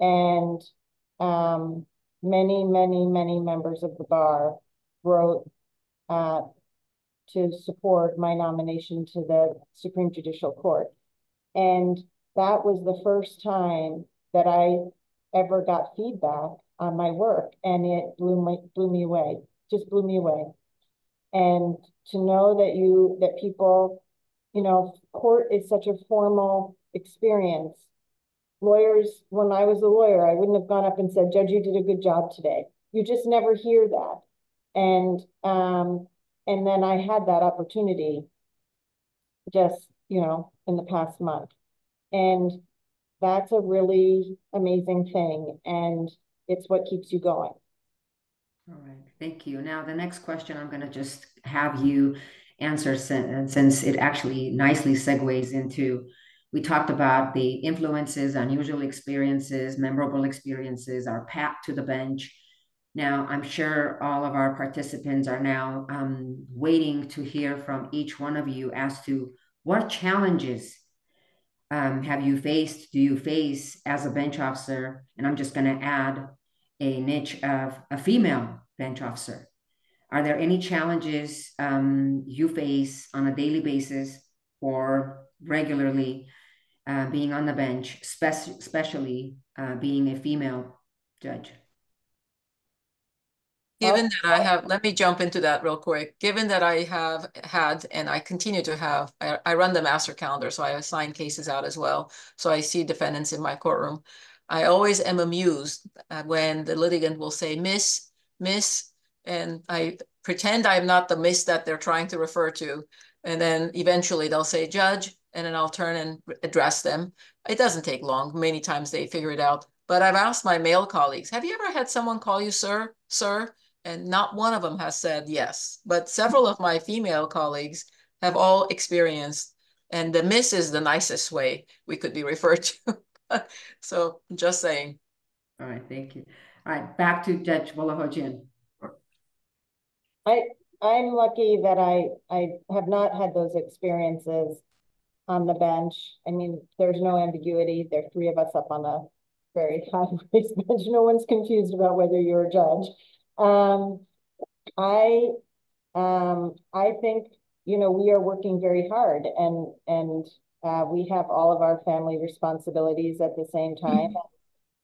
and many, many, many members of the bar wrote to support my nomination to the Supreme Judicial Court. And that was the first time that I ever got feedback on my work, and it blew me away, just blew me away. And to know that people, court is such a formal experience. Lawyers, when I was a lawyer, I wouldn't have gone up and said, "Judge, you did a good job today." You just never hear that. And then I had that opportunity just, in the past month. And that's a really amazing thing. And it's what keeps you going. All right, thank you. Now, the next question I'm going to just have you answer since it actually nicely segues into, we talked about the influences, unusual experiences, memorable experiences, our path to the bench. Now, I'm sure all of our participants are now waiting to hear from each one of you as to what challenges have you faced, do you face as a bench officer? And I'm just going to add a niche of a female bench officer. Are there any challenges you face on a daily basis or regularly being on the bench, especially being a female judge? Given that I have, let me jump into that real quick. Given that I have had, and I continue to have, I run the master calendar, so I assign cases out as well. So I see defendants in my courtroom. I always am amused when the litigant will say, Miss, Miss, and I pretend I'm not the miss that they're trying to refer to. And then eventually they'll say, Judge, and then I'll turn and address them. It doesn't take long. Many times they figure it out. But I've asked my male colleagues, have you ever had someone call you sir, sir? And not one of them has said yes. But several of my female colleagues have all experienced, and the miss is the nicest way we could be referred to. So just saying. All right, thank you. All right, back to Judge Wolohojian. I'm lucky that I have not had those experiences on the bench. I mean, there's no ambiguity. There are three of us up on a very high raised bench. No one's confused about whether you're a judge. I think, you know, we are working very hard, and we have all of our family responsibilities at the same time,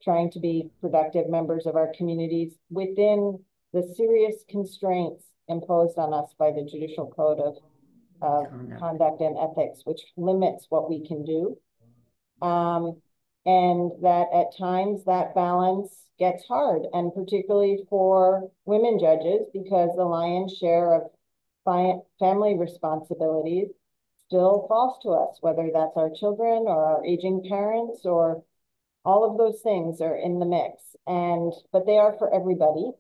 trying to be productive members of our communities within the serious constraints imposed on us by the Judicial Code of Conduct and Ethics, which limits what we can do. And that at times that balance gets hard, and particularly for women judges, because the lion's share of family responsibilities still falls to us, whether that's our children or our aging parents, or all of those things are in the mix. But they are for everybody.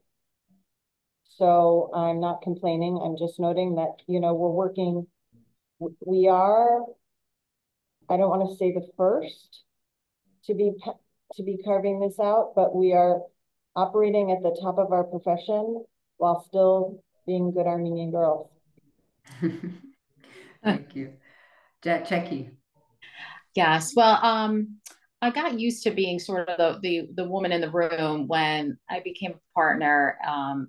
So I'm not complaining. I'm just noting that, you know, we're working. We are, I don't want to say the first to be carving this out, but we are operating at the top of our profession while still being good Armenian girls. Thank you. Cecchi. Yes, well, I got used to being sort of the woman in the room when I became a partner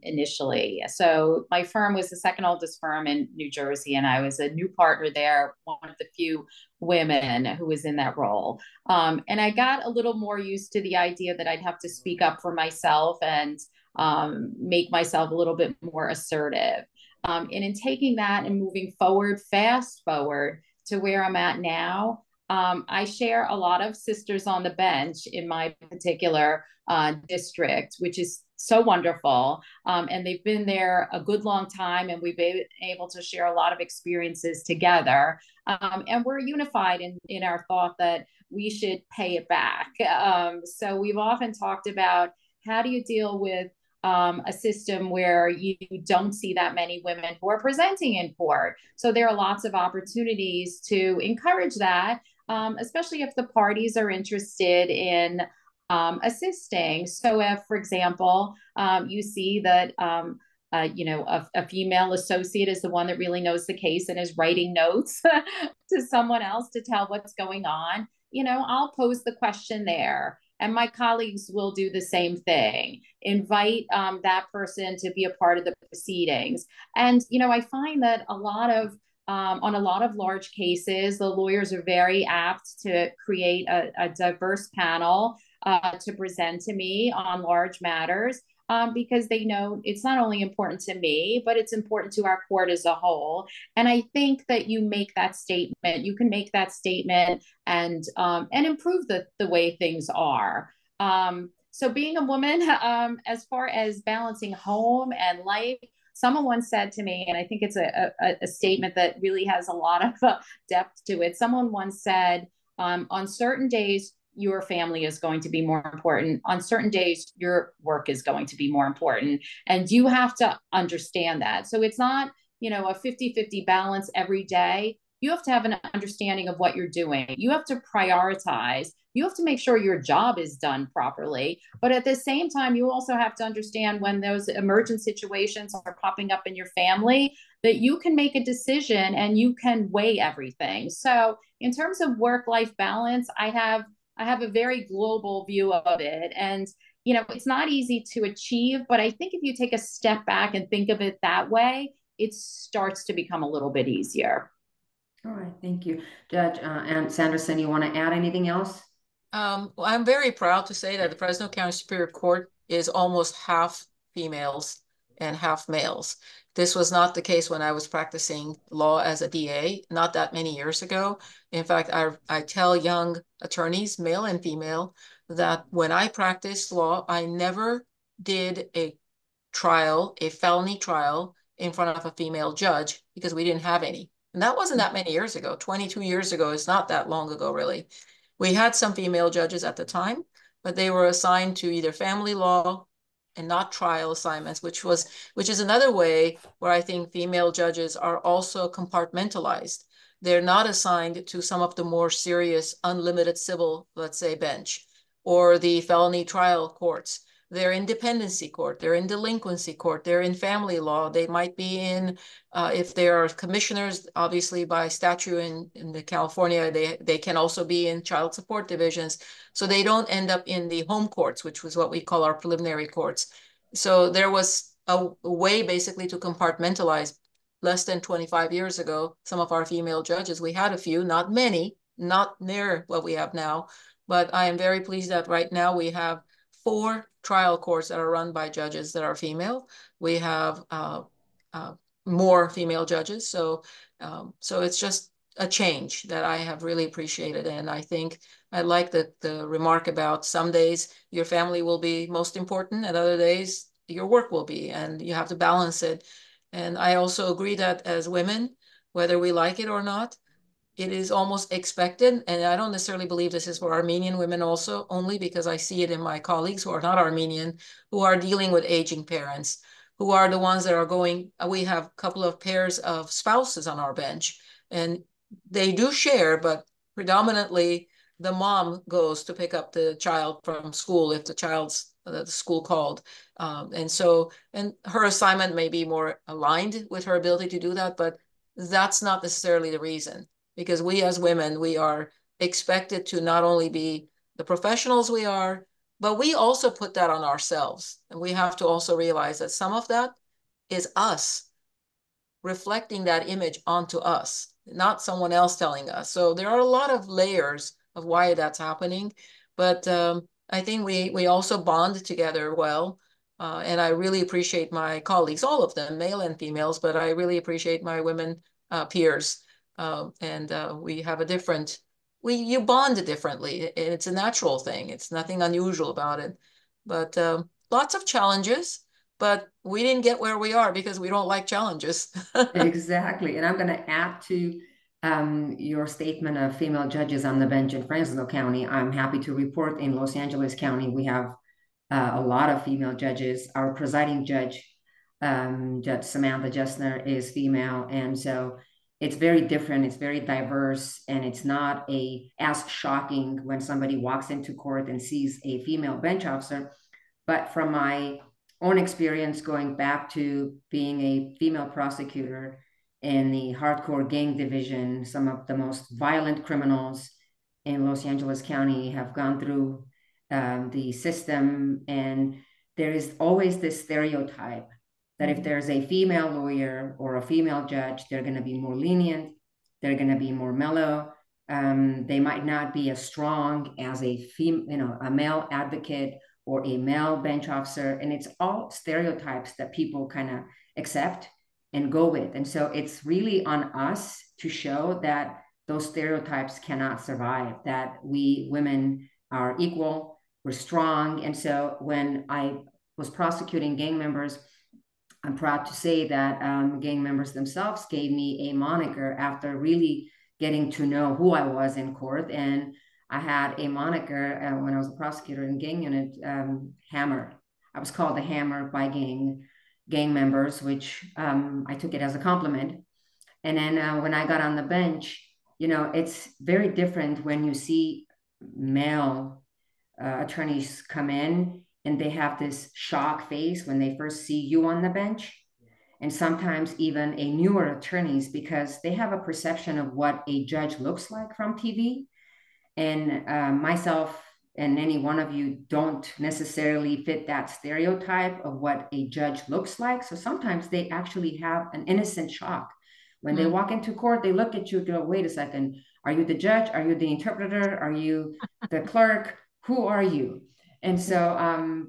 initially. So my firm was the second oldest firm in New Jersey, and I was a new partner there, one of the few women who was in that role. And I got a little more used to the idea that I'd have to speak up for myself and make myself a little bit more assertive. And in taking that and moving forward, fast forward to where I'm at now, I share a lot of sisters on the bench in my particular district, which is so wonderful. And they've been there a good long time, and we've been able to share a lot of experiences together. And we're unified in our thought that we should pay it back. So we've often talked about, how do you deal with a system where you don't see that many women who are presenting in court? So there are lots of opportunities to encourage that, especially if the parties are interested in assisting. So if, for example, you see that you know, a female associate is the one that really knows the case and is writing notes to someone else to tell what's going on, you know, I'll pose the question there. And my colleagues will do the same thing. Invite that person to be a part of the proceedings. And, you know, I find that on a lot of large cases, the lawyers are very apt to create a diverse panel to present to me on large matters, because they know it's not only important to me, but it's important to our court as a whole. And I think that you make that statement, you can make that statement and improve the way things are. So being a woman, as far as balancing home and life, someone once said to me, and I think it's a statement that really has a lot of depth to it. Someone once said, on certain days, your family is going to be more important. On certain days, your work is going to be more important. And you have to understand that. So it's not, you know, a 50-50 balance every day. You have to have an understanding of what you're doing. You have to prioritize. You have to make sure your job is done properly. But at the same time, you also have to understand when those emergent situations are popping up in your family, that you can make a decision and you can weigh everything. So in terms of work-life balance, I have a very global view of it. And, you know, it's not easy to achieve, but I think if you take a step back and think of it that way, it starts to become a little bit easier. All right, thank you. Judge and Sanderson, you want to add anything else? Well, I'm very proud to say that the Fresno County Superior Court is almost half females and half males. This was not the case when I was practicing law as a DA, not that many years ago. In fact, I tell young attorneys, male and female, that when I practiced law, I never did a trial, a felony trial, in front of a female judge because we didn't have any. And that wasn't that many years ago. 22 years ago is not that long ago, really. We had some female judges at the time, but they were assigned to either family law and not trial assignments, which is another way where I think female judges are also compartmentalized. They're not assigned to some of the more serious, unlimited civil, let's say, bench or the felony trial courts. They're in dependency court, they're in delinquency court, they're in family law, they might be in, if they are commissioners, obviously by statute in the California, they can also be in child support divisions. So they don't end up in the home courts, which was what we call our preliminary courts. So there was a way basically to compartmentalize. Less than 25 years ago, some of our female judges, we had a few, not many, not near what we have now, but I am very pleased that right now we have 4 trial courts that are run by judges that are female. We have more female judges. So it's just a change that I have really appreciated. And I think I like the remark about some days your family will be most important and other days your work will be, and you have to balance it. And I also agree that as women, whether we like it or not, it is almost expected, and I don't necessarily believe this is for Armenian women also, only because I see it in my colleagues who are not Armenian, who are dealing with aging parents, who are the ones that are going, we have a couple of pairs of spouses on our bench, and they do share, but predominantly the mom goes to pick up the child from school if the child's the school called. And her assignment may be more aligned with her ability to do that, but that's not necessarily the reason. Because we as women, we are expected to not only be the professionals we are, but we also put that on ourselves. And we have to also realize that some of that is us reflecting that image onto us, not someone else telling us. So there are a lot of layers of why that's happening. But I think we also bond together well. And I really appreciate my colleagues, all of them, male and females, but I really appreciate my women peers. We have a different, you bond differently. It's a natural thing. It's nothing unusual about it. But lots of challenges, but we didn't get where we are because we don't like challenges. Exactly. And I'm going to add to your statement of female judges on the bench in Fresno County. I'm happy to report in Los Angeles County, we have a lot of female judges. Our presiding judge, Judge Samantha Jessner, is female. And so it's very different, it's very diverse, and it's not as shocking when somebody walks into court and sees a female bench officer. But from my own experience, going back to being a female prosecutor in the hardcore gang division, some of the most violent criminals in Los Angeles County have gone through the system, and there is always this stereotype that if there's a female lawyer or a female judge, they're going to be more lenient, they're going to be more mellow. They might not be as strong as a male advocate or a male bench officer. And it's all stereotypes that people kind of accept and go with. And so it's really on us to show that those stereotypes cannot survive, that we women are equal, we're strong. And so when I was prosecuting gang members, I'm proud to say that gang members themselves gave me a moniker after really getting to know who I was in court. And I had a moniker when I was a prosecutor in gang unit, Hammer. I was called the Hammer by gang members, which I took it as a compliment. And then when I got on the bench, it's very different when you see male attorneys come in and they have this shock face when they first see you on the bench. And sometimes even a newer attorneys, because they have a perception of what a judge looks like from TV. And myself and any one of you don't necessarily fit that stereotype of what a judge looks like. So sometimes they actually have an innocent shock When they walk into court, they look at you, go, wait a second, are you the judge? Are you the interpreter? Are you the clerk? Who are you? And so,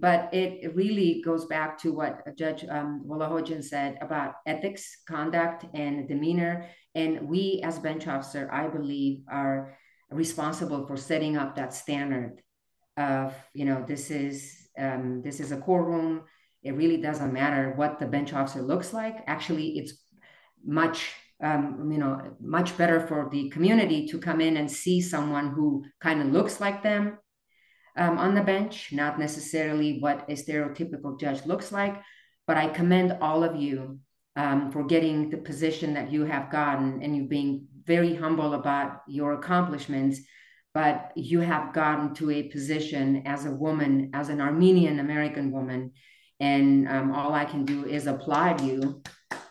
but it really goes back to what Judge Wolohojian said about ethics, conduct, and demeanor. And we as bench officer, I believe, are responsible for setting up that standard of, this is a courtroom. It really doesn't matter what the bench officer looks like. Actually, it's much much better for the community to come in and see someone who kind of looks like them on the bench, not necessarily what a stereotypical judge looks like. But I commend all of you for getting the position that you have gotten, and you being very humble about your accomplishments. But you have gotten to a position as a woman, as an Armenian-American woman, and all I can do is applaud you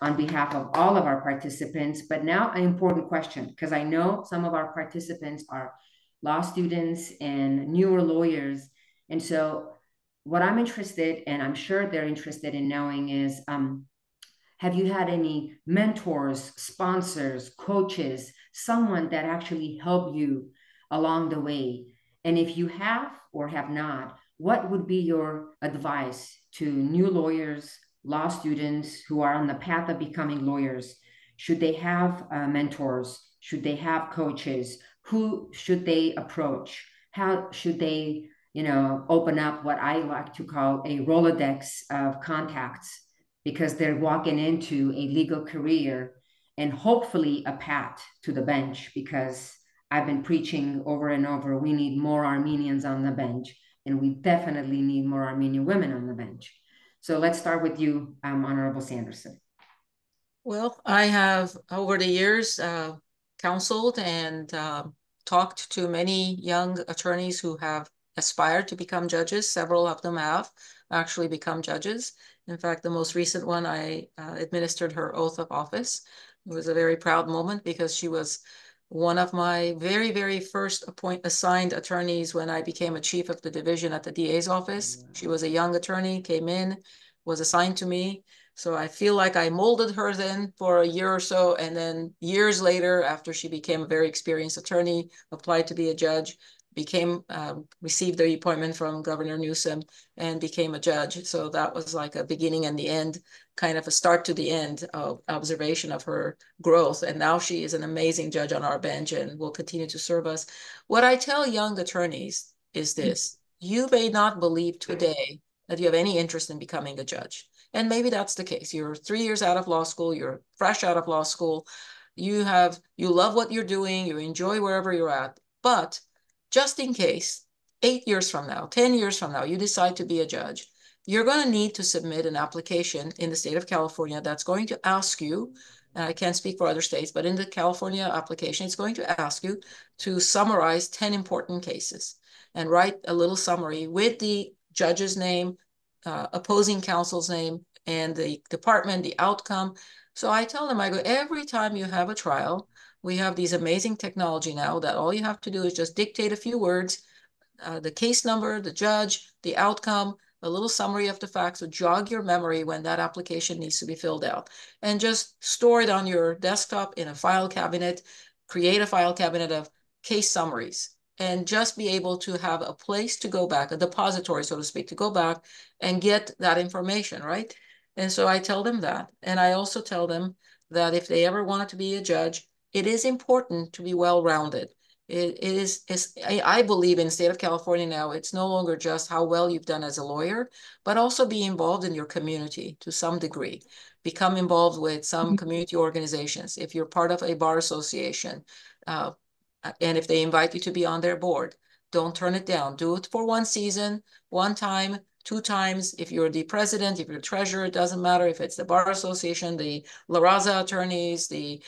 on behalf of all of our participants. But now an important question, because I know some of our participants are law students and newer lawyers. And so what I'm interested, and I'm sure they're interested in knowing, is have you had any mentors, sponsors, coaches, someone that actually helped you along the way? And if you have or have not, what would be your advice to new lawyers, law students who are on the path of becoming lawyers? Should they have mentors? Should they have coaches? Who should they approach? How should they, open up what I like to call a Rolodex of contacts, because they're walking into a legal career and hopefully a path to the bench, because I've been preaching over and over, we need more Armenians on the bench, and we definitely need more Armenian women on the bench. So let's start with you, Honorable Sanderson. Well, I have over the years counseled and talked to many young attorneys who have aspired to become judges. Several of them have actually become judges. In fact, the most recent one, I administered her oath of office. It was a very proud moment because she was one of my very, very first assigned attorneys when I became a chief of the division at the DA's office. She was a young attorney, came in, was assigned to me. So I feel like I molded her then for a year or so. And then years later, after she became a very experienced attorney, applied to be a judge, received the appointment from Governor Newsom and became a judge. So that was like a beginning and the end, kind of a start to the end of observation of her growth. And now she is an amazing judge on our bench and will continue to serve us. What I tell young attorneys is this: you may not believe today that you have any interest in becoming a judge. And maybe that's the case. You're 3 years out of law school, you're fresh out of law school, you love what you're doing, you enjoy wherever you're at, but just in case, 8 years from now, 10 years from now, you decide to be a judge, you're going to need to submit an application in the state of California that's going to ask you, and I can't speak for other states, but in the California application, it's going to ask you to summarize 10 important cases and write a little summary with the judge's name, opposing counsel's name, and the department, the outcome. So I tell them, I go, every time you have a trial, we have these amazing technology now that all you have to do is just dictate a few words, the case number, the judge, the outcome, a little summary of the facts, so jog your memory when that application needs to be filled out. And just store it on your desktop in a file cabinet, create a file cabinet of case summaries, and just be able to have a place to go back, a depository, so to speak, to go back and get that information, right? And so I tell them that. And I also tell them that if they ever wanted to be a judge, it is important to be well-rounded. I believe in the state of California now, it's no longer just how well you've done as a lawyer, but also be involved in your community to some degree. Become involved with some community organizations. If you're part of a bar association, and if they invite you to be on their board, don't turn it down. Do it for one season, one time, 2 times. If you're the president, if you're treasurer, it doesn't matter. If it's the bar association, the La Raza attorneys, the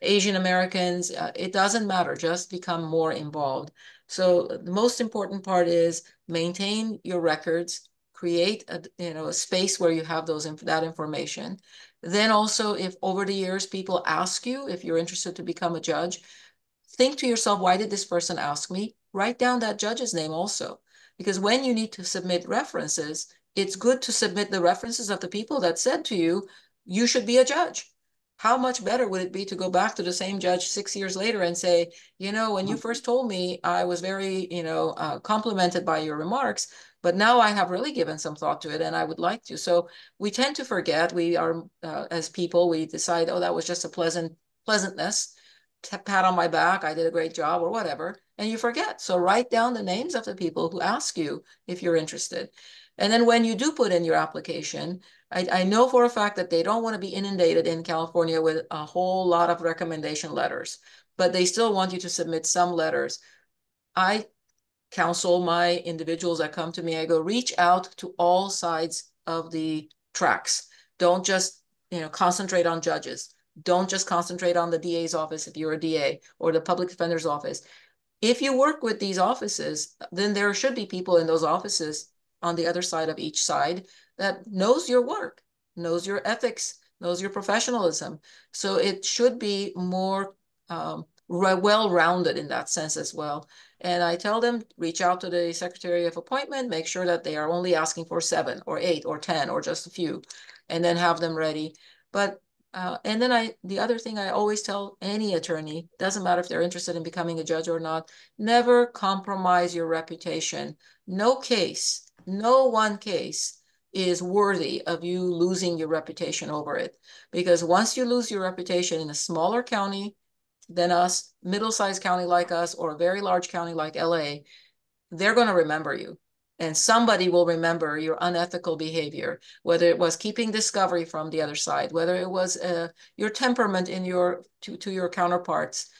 Asian Americans, it doesn't matter. Just become more involved. So the most important part is maintain your records, create a space where you have that information. Then also, if over the years people ask you if you're interested to become a judge, think to yourself, why did this person ask me? Write down that judge's name also, because when you need to submit references, it's good to submit the references of the people that said to you, you should be a judge. how much better would it be to go back to the same judge 6 years later and say, when you first told me, I was very, complimented by your remarks, but now I have really given some thought to it and I would like to. So we tend to forget. We are, as people, we decide, oh, that was just a pleasantness, pat on my back, I did a great job or whatever, and you forget. So write down the names of the people who ask you if you're interested. And then when you do put in your application, I know for a fact that they don't want to be inundated in California with a whole lot of recommendation letters, but they still want you to submit some letters. I counsel my individuals that come to me, I go, reach out to all sides of the tracks. Don't just, concentrate on judges. Don't just concentrate on the DA's office if you're a DA or the public defender's office. If you work with these offices, then there should be people in those offices on the other side of each side that knows your work, knows your ethics, knows your professionalism. So it should be more well-rounded in that sense as well. And I tell them, reach out to the Secretary of Appointment, make sure that they are only asking for 7 or 8 or 10 or just a few, and then have them ready. But and then the other thing I always tell any attorney, doesn't matter if they're interested in becoming a judge or not, never compromise your reputation. No one case is worthy of you losing your reputation over it. Because once you lose your reputation in a smaller county than us, middle-sized county like us, or a very large county like LA, they're going to remember you. And somebody will remember your unethical behavior, whether it was keeping discovery from the other side, whether it was your temperament in to your counterparts.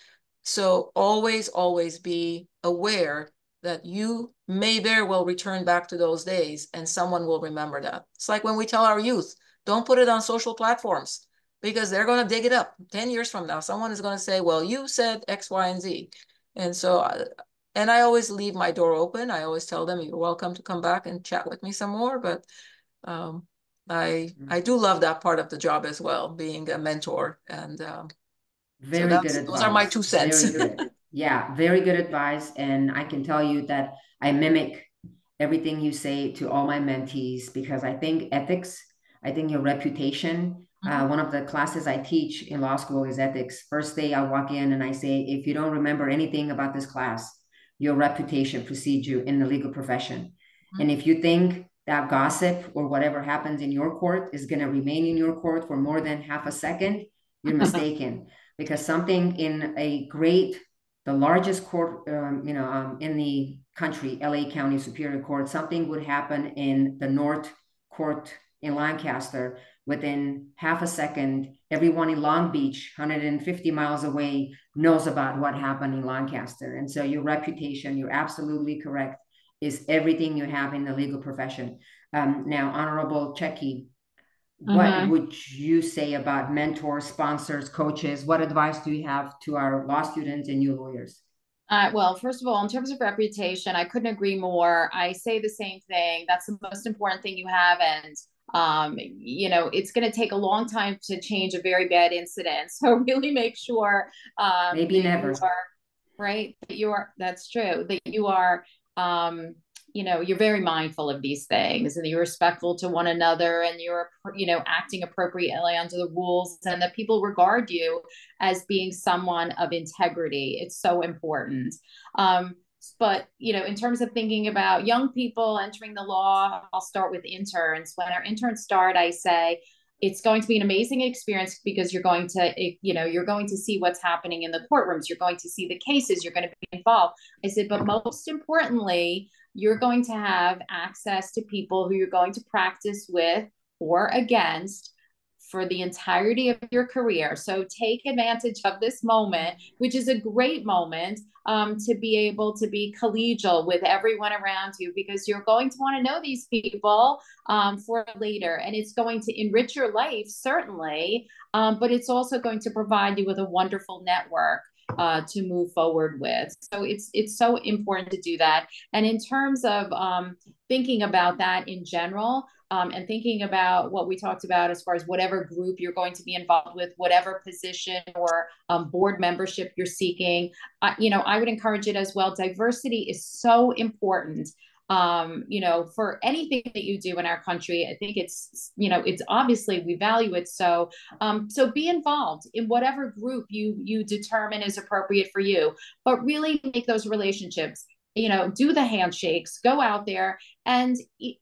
So always be aware that you may very well return back to those days and someone will remember that. It's like when we tell our youth, don't put it on social platforms because they're going to dig it up 10 years from now. Someone is going to say, well, you said X, Y, and Z. And so and I always leave my door open. I always tell them, you're welcome to come back and chat with me some more. But I do love that part of the job as well, being a mentor. And very good advice. Those are my 2 cents. Very good. Yeah, very good advice. And I can tell you that I mimic everything you say to all my mentees because I think ethics, I think your reputation. One of the classes I teach in law school is ethics. First day I walk in and I say, if you don't remember anything about this class, your reputation precedes you in the legal profession. And if you think that gossip or whatever happens in your court is going to remain in your court for more than half a second, you're mistaken. Because something in the largest court, in the country, LA County Superior Court, something would happen in the North Court in Lancaster. Within half a second, everyone in Long Beach, 150 miles away, knows about what happened in Lancaster. And so your reputation, you're absolutely correct, is everything you have in the legal profession. Now, Honorable Cecchi, what would you say about mentors, sponsors, coaches? What advice do you have to our law students and new lawyers? Well, first of all, in terms of reputation, I couldn't agree more. I say the same thing. That's the most important thing you have. And it's going to take a long time to change a very bad incident. So really make sure maybe never. That's true, that you are you're very mindful of these things and you're respectful to one another and you're acting appropriately under the rules and that people regard you as being someone of integrity. It's so important. But, in terms of thinking about young people entering the law, I'll start with interns. When our interns start, I say, it's going to be an amazing experience because you're going to see what's happening in the courtrooms. You're going to see the cases. You're going to be involved. I said, but most importantly, you're going to have access to people who you're going to practice with or against for the entirety of your career. So take advantage of this moment, which is a great moment to be able to be collegial with everyone around you because you're going to want to know these people for later. And it's going to enrich your life, certainly, but it's also going to provide you with a wonderful network to move forward with. So it's so important to do that. And in terms of thinking about that in general, and thinking about what we talked about as far as whatever group you're going to be involved with, whatever position or board membership you're seeking, I would encourage it as well. Diversity is so important. for anything that you do in our country. I think it's obviously we value it. So be involved in whatever group you determine is appropriate for you, but really make those relationships. Do the handshakes, go out there and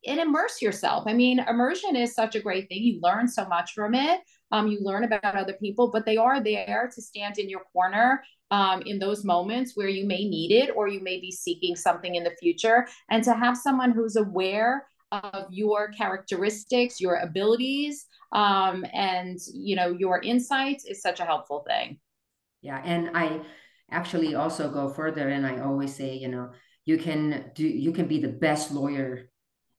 immerse yourself. I mean, immersion is such a great thing. You learn so much from it. You learn about other people, but they are there to stand in your corner in those moments where you may need it or you may be seeking something in the future. And to have someone who's aware of your characteristics, your abilities, and your insights is such a helpful thing. Yeah, and I actually also go further, and I always say, you can be the best lawyer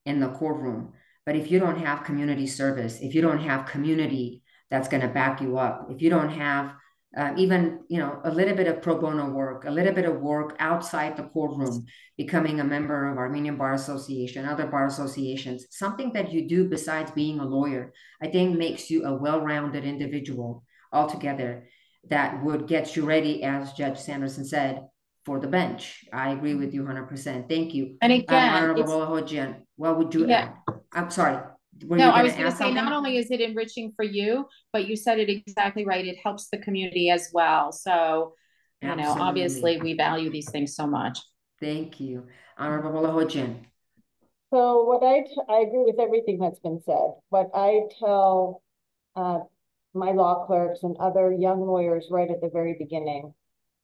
in the courtroom, but if you don't have community service, if you don't have community that's going to back you up, if you don't have even a little bit of pro bono work, a little bit of work outside the courtroom, becoming a member of Armenian Bar Association, other bar associations, something that you do besides being a lawyer, I think makes you a well-rounded individual altogether that would get you ready, as Judge Sanderson said, for the bench. I agree with you 100%. Thank you. And again, Honorable Wolohojian, what would you add? I'm sorry. I was going to say, not only is it enriching for you, but you said it exactly right. It helps the community as well. So, obviously we value these things so much. Thank you. Honorable Wolohojian. So what I agree with everything that's been said. What I tell my law clerks and other young lawyers right at the very beginning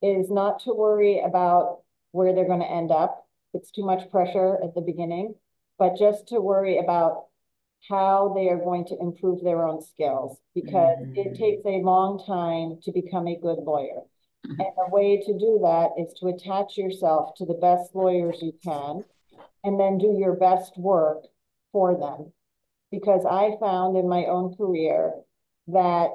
is not to worry about where they're going to end up. It's too much pressure at the beginning, but just to worry about how they are going to improve their own skills, because it takes a long time to become a good lawyer. And the way to do that is to attach yourself to the best lawyers you can, and then do your best work for them. Because I found in my own career that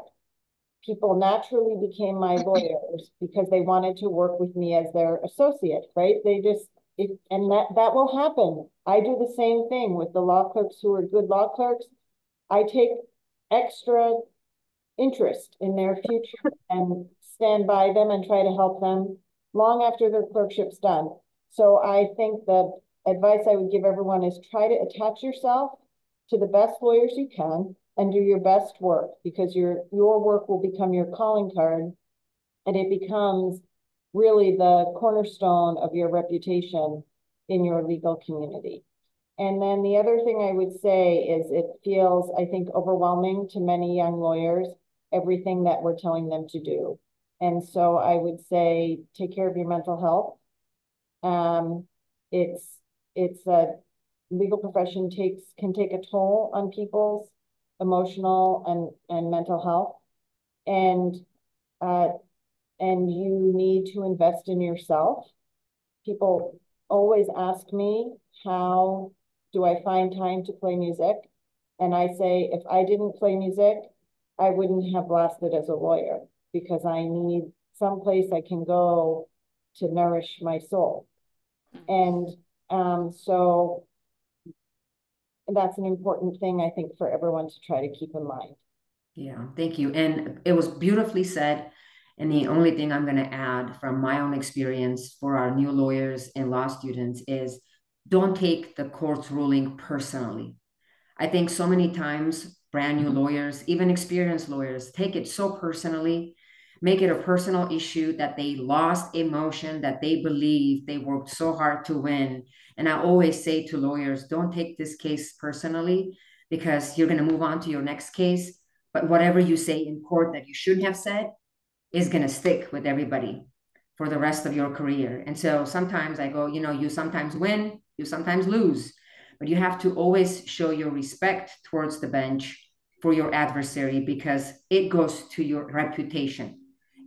people naturally became my lawyers because they wanted to work with me as their associate, right? And that will happen. I do the same thing with the law clerks who are good law clerks. I take extra interest in their future and stand by them and try to help them long after their clerkship's done. So I think the advice I would give everyone is try to attach yourself to the best lawyers you can and do your best work, because your work will become your calling card, and it becomes really the cornerstone of your reputation in your legal community. And then the other thing I would say is it feels, I think, overwhelming to many young lawyers, everything that we're telling them to do. And so I would say, take care of your mental health. It's a legal profession can take a toll on people's emotional and mental health. And you need to invest in yourself. People always ask me, how do I find time to play music? And I say, if I didn't play music, I wouldn't have lasted as a lawyer, because I need some place I can go to nourish my soul. And so that's an important thing, I think, for everyone to try to keep in mind. Yeah, thank you. And it was beautifully said. And the only thing I'm going to add from my own experience for our new lawyers and law students is don't take the court's ruling personally. I think so many times brand new lawyers, even experienced lawyers, take it so personally, make it a personal issue that they lost a motion that they believe they worked so hard to win. And I always say to lawyers, don't take this case personally, because you're going to move on to your next case. But whatever you say in court that you shouldn't have said is going to stick with everybody for the rest of your career. And so sometimes I go, you sometimes win, you sometimes lose, but you have to always show your respect towards the bench for your adversary, because it goes to your reputation.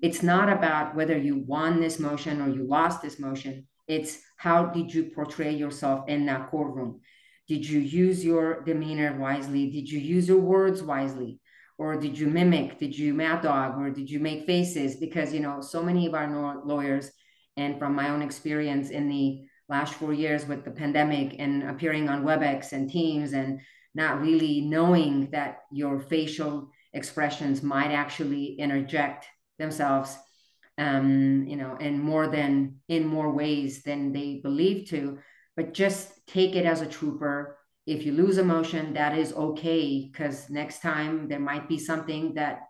It's not about whether you won this motion or you lost this motion. It's how did you portray yourself in that courtroom? Did you use your demeanor wisely? Did you use your words wisely? Or did you mimic? Did you mad dog? Or did you make faces? Because, so many of our lawyers, and from my own experience in the last 4 years with the pandemic and appearing on WebEx and Teams and not really knowing that your facial expressions might actually interject themselves, in more ways than they believe to. but just take it as a trooper. If you lose a motion, that is okay, because next time there might be something that,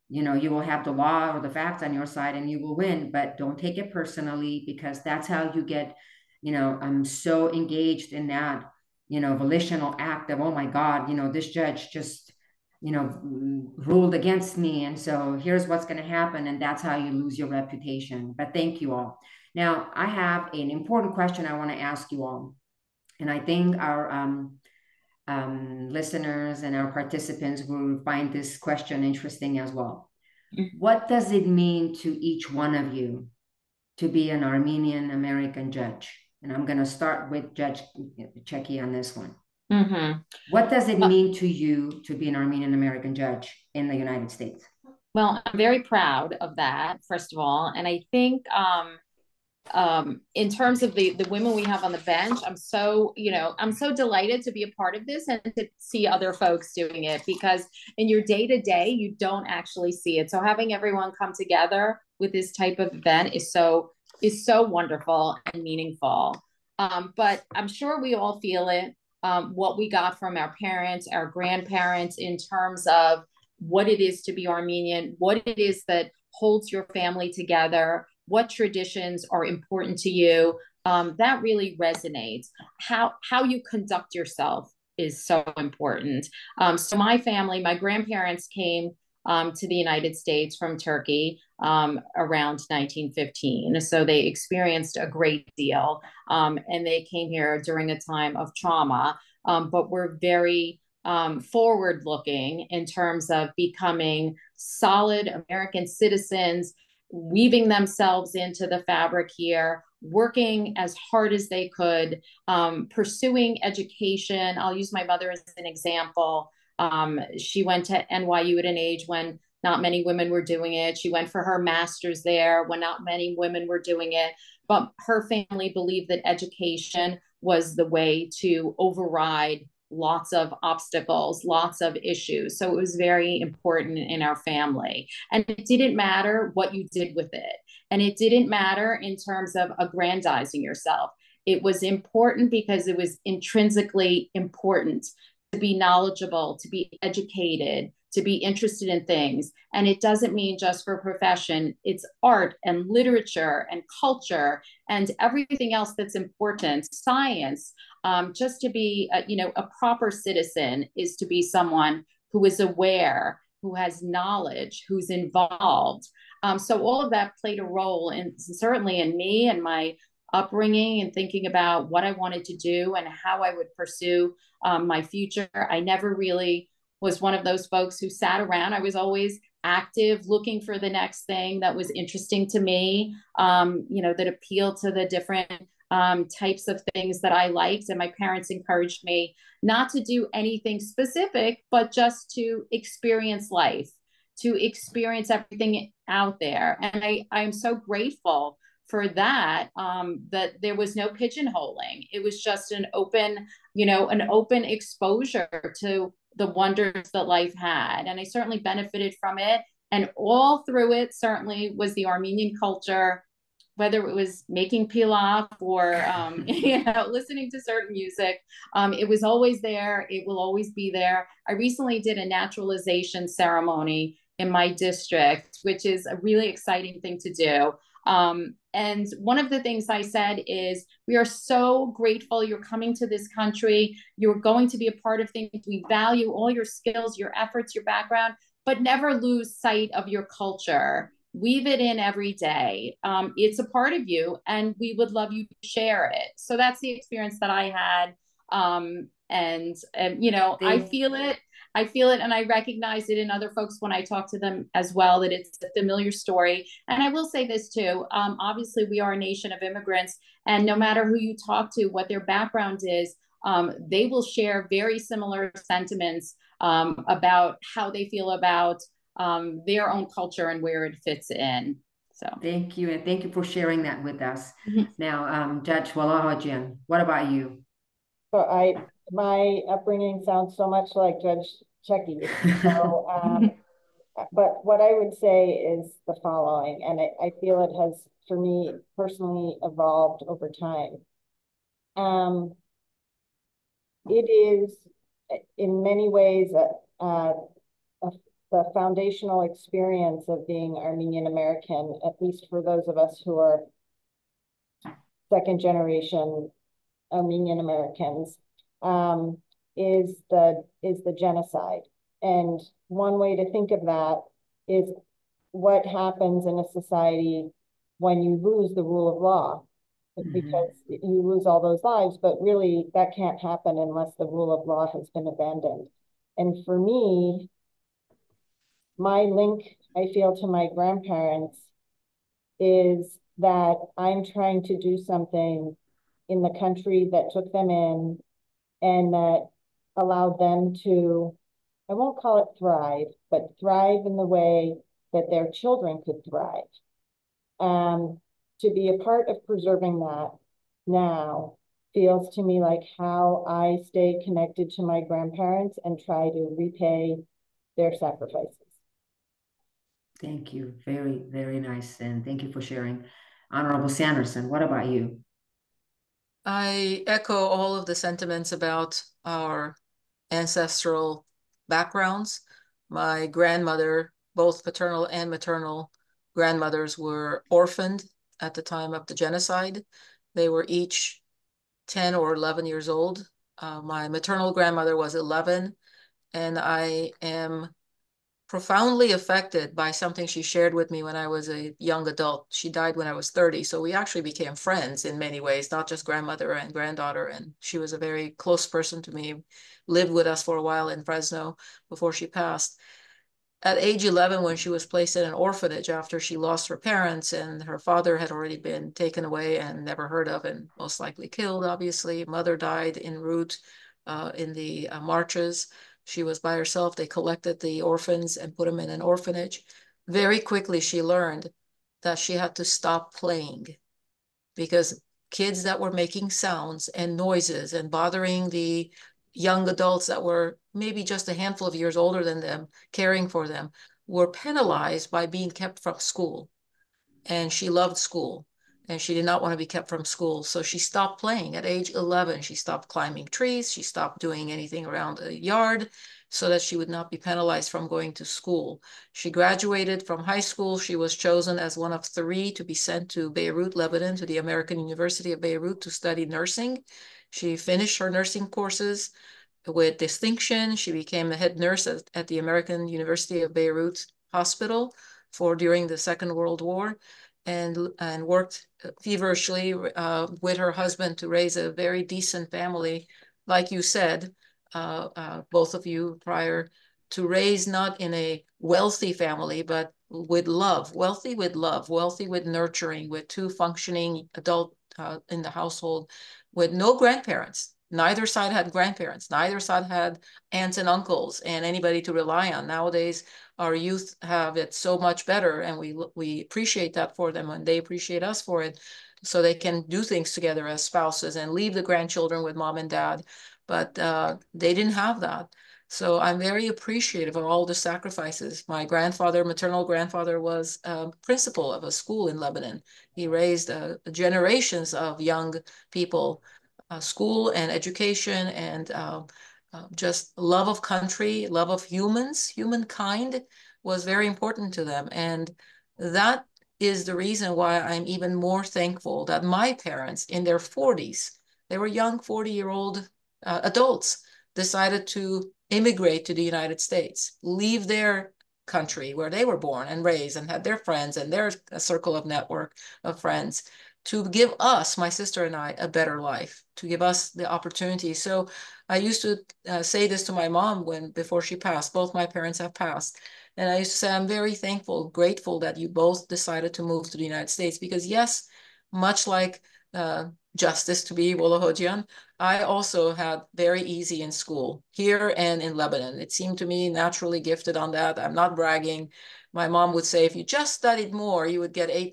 you know, you will have the law or the facts on your side and you will win, but don't take it personally, because that's how you get, you know, I'm so engaged in that, you know, volitional act of, oh my God, you know, this judge just, you know, ruled against me. And so here's what's going to happen. And that's how you lose your reputation. But thank you all. Now, I have an important question I want to ask you all. And I think our listeners and our participants will find this question interesting as well. What does it mean to each one of you to be an Armenian-American judge? And I'm going to start with Judge Cecchi on this one. What does it mean to you to be an Armenian-American judge in the United States? Well, I'm very proud of that, first of all. And I think in terms of the women we have on the bench, I'm so delighted to be a part of this and to see other folks doing it, because in your day-to-day, you don't actually see it. So having everyone come together with this type of event is so wonderful and meaningful. But I'm sure we all feel it, what we got from our parents, our grandparents, in terms of what it is to be Armenian, what it is that holds your family together, what traditions are important to you. That really resonates. How you conduct yourself is so important. So my family, my grandparents came to the United States from Turkey around 1915. So they experienced a great deal, and they came here during a time of trauma, but were very forward looking in terms of becoming solid American citizens, weaving themselves into the fabric here, working as hard as they could, pursuing education. I'll use my mother as an example. She went to NYU at an age when not many women were doing it. She went for her master's there when not many women were doing it. But her family believed that education was the way to override lots of obstacles, lots of issues. So it was very important in our family. And it didn't matter what you did with it. And it didn't matter in terms of aggrandizing yourself. It was important because it was intrinsically important to be knowledgeable, to be educated, to be interested in things. And it doesn't mean just for profession, it's art and literature and culture and everything else that's important, science. Just to be a proper citizen is to be someone who is aware, who has knowledge, who's involved. So all of that played a role, and certainly in me and my upbringing and thinking about what I wanted to do and how I would pursue my future. I never really was one of those folks who sat around. I was always active, looking for the next thing that was interesting to me, that appealed to the different types of things that I liked. And my parents encouraged me not to do anything specific, but just to experience life, to experience everything out there. And I'm so grateful for that, that there was no pigeonholing. It was just an open exposure to the wonders that life had. And I certainly benefited from it. And all through it certainly was the Armenian culture, whether it was making pilaf or listening to certain music. It was always there. It will always be there. I recently did a naturalization ceremony in my district, which is a really exciting thing to do. And one of the things I said is, we are so grateful you're coming to this country. You're going to be a part of things. We value all your skills, your efforts, your background, but never lose sight of your culture. Weave it in every day. It's a part of you, and we would love you to share it. So that's the experience that I had. I feel it and I recognize it in other folks when I talk to them as well, that it's a familiar story. And I will say this too, obviously we are a nation of immigrants, and no matter who you talk to, what their background is, they will share very similar sentiments about how they feel about their own culture and where it fits in. So thank you. And thank you for sharing that with us. Now, Judge Wolohojian, what about you? So my upbringing sounds so much like Judge Cecchi. So, but what I would say is the following, and I feel it has, for me personally, evolved over time. it is in many ways the foundational experience of being Armenian-American, at least for those of us who are second generation Armenian-Americans, is the genocide. And one way to think of that is what happens in a society when you lose the rule of law, because you lose all those lives, but really that can't happen unless the rule of law has been abandoned. And for me, my link, I feel, to my grandparents is that I'm trying to do something in the country that took them in and that allowed them to, I won't call it thrive, but thrive in the way that their children could thrive. To be a part of preserving that now feels to me like how I stay connected to my grandparents and try to repay their sacrifices. Thank you. Very, very nice. And thank you for sharing. Honorable Sanderson, what about you? I echo all of the sentiments about our ancestral backgrounds. My grandmother, both paternal and maternal grandmothers, were orphaned at the time of the genocide. They were each 10 or 11 years old. My maternal grandmother was 11, and I am profoundly affected by something she shared with me when I was a young adult. She died when I was 30, so we actually became friends in many ways, not just grandmother and granddaughter, and she was a very close person to me, lived with us for a while in Fresno before she passed. At age 11, when she was placed in an orphanage after she lost her parents and her father had already been taken away and never heard of and most likely killed, obviously. Mother died en route in the marches. She was by herself. They collected the orphans and put them in an orphanage. Very quickly, she learned that she had to stop playing because kids that were making sounds and noises and bothering the young adults that were maybe just a handful of years older than them, caring for them, were penalized by being kept from school. And she loved school, and she did not want to be kept from school. So she stopped playing at age 11. She stopped climbing trees. She stopped doing anything around the yard so that she would not be penalized from going to school. She graduated from high school. She was chosen as one of 3 to be sent to Beirut, Lebanon, to the American University of Beirut to study nursing. She finished her nursing courses with distinction. She became the head nurse at the American University of Beirut Hospital during the Second World War, and worked feverishly with her husband to raise a very decent family, like you said, both of you prior, to raise not in a wealthy family, but with love, wealthy with love, wealthy with nurturing, with 2 functioning adult in the household, with no grandparents. Neither side had grandparents. Neither side had aunts and uncles and anybody to rely on. Nowadays, our youth have it so much better, and we appreciate that for them, and they appreciate us for it, so they can do things together as spouses and leave the grandchildren with mom and dad. But they didn't have that. So I'm very appreciative of all the sacrifices. My grandfather, maternal grandfather, was principal of a school in Lebanon. He raised generations of young people, school and education, and just love of country, love of humans, humankind was very important to them. And that is the reason why I'm even more thankful that my parents in their 40s, they were young 40-year-old adults, decided to immigrate to the United States, leave their country where they were born and raised and had their friends and their circle of network of friends, to give us, my sister and I, a better life, to give us the opportunity. So I used to say this to my mom before she passed. Both my parents have passed. And I used to say, I'm very thankful, grateful that you both decided to move to the United States, because yes, much like Justice to be Wolohojian, I also had very easy in school here and in Lebanon. It seemed to me naturally gifted on that. I'm not bragging. My mom would say, if you just studied more, you would get A+.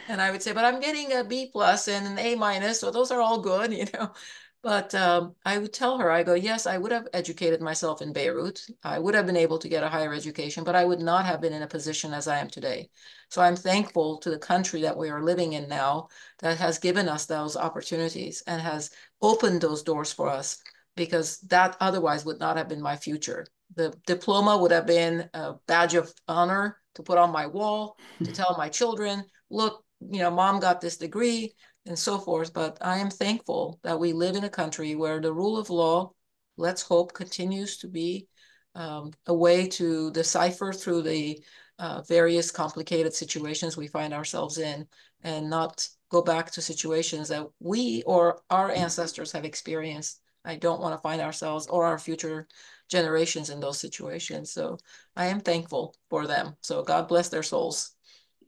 And I would say, but I'm getting a B+ and an A-, so those are all good, But I would tell her, I go, yes, I would have educated myself in Beirut. I would have been able to get a higher education, but I would not have been in a position as I am today. So I'm thankful to the country that we are living in now that has given us those opportunities and has opened those doors for us, because that otherwise would not have been my future. The diploma would have been a badge of honor to put on my wall, to tell my children, look, mom got this degree, and so forth. But I am thankful that we live in a country where the rule of law, let's hope, continues to be a way to decipher through the various complicated situations we find ourselves in, and not go back to situations that we or our ancestors have experienced. I don't want to find ourselves or our future generations in those situations. So I am thankful for them. So God bless their souls.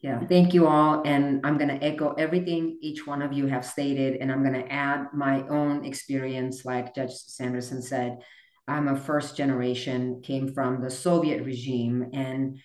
Yeah, thank you all. And I'm going to echo everything each one of you have stated. And I'm going to add my own experience, like Judge Sanderson said. I'm a first generation, came from the Soviet regime. And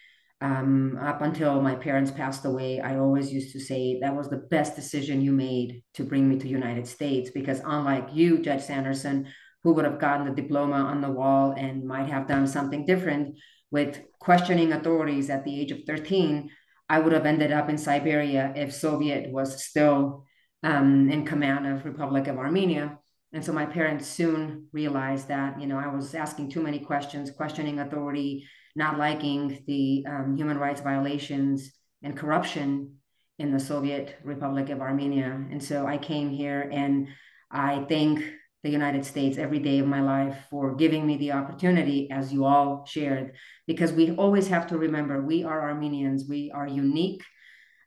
up until my parents passed away, I always used to say that was the best decision you made to bring me to the United States. Because unlike you, Judge Sanderson, who would have gotten the diploma on the wall and might have done something different with questioning authorities at the age of 13, I would have ended up in Siberia if Soviet was still in command of Republic of Armenia. And so my parents soon realized that, I was asking too many questions, questioning authority, not liking the human rights violations and corruption in the Soviet Republic of Armenia. And so I came here, and I thank the United States every day of my life for giving me the opportunity, as you all shared, because we always have to remember we are Armenians. We are unique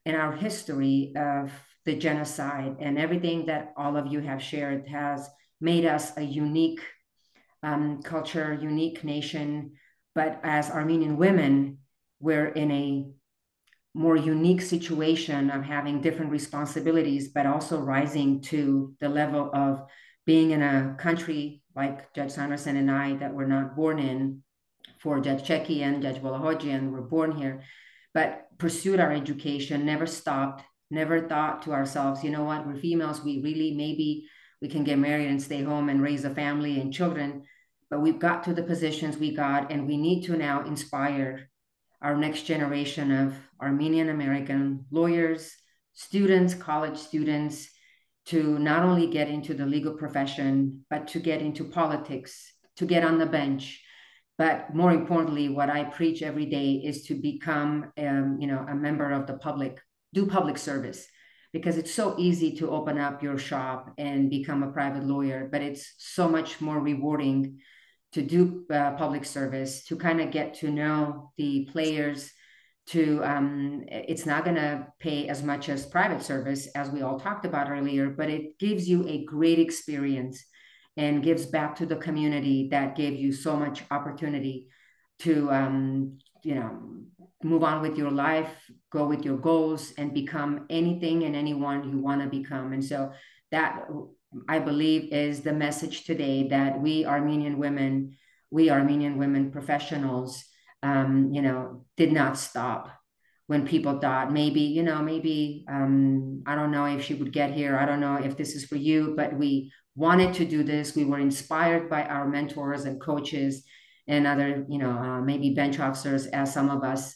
in our history of the genocide, and everything that all of you have shared has made us a unique culture, unique nation. But as Armenian women, we're in a more unique situation of having different responsibilities, but also rising to the level of being in a country like Judge Sanderson and I that we're not born in. For Judge Cecchi and Judge Wolohojian, we're born here, but pursued our education, never stopped, never thought to ourselves, you know what, we're females, we really, maybe we can get married and stay home and raise a family and children. But we've got to the positions we got, and we need to now inspire our next generation of Armenian-American lawyers, students, college students, to not only get into the legal profession, but to get into politics, to get on the bench. But more importantly, what I preach every day is to become, a member of the public, do public service, because it's so easy to open up your shop and become a private lawyer, but it's so much more rewarding to do public service, to kind of get to know the players, it's not going to pay as much as private service, as we all talked about earlier, but it gives you a great experience and gives back to the community that gave you so much opportunity to move on with your life, go with your goals, and become anything and anyone you want to become. And so that, I believe, is the message today, that we Armenian women professionals, did not stop when people thought maybe, I don't know if she would get here. I don't know if this is for you, but we wanted to do this. We were inspired by our mentors and coaches and other, maybe bench officers, as some of us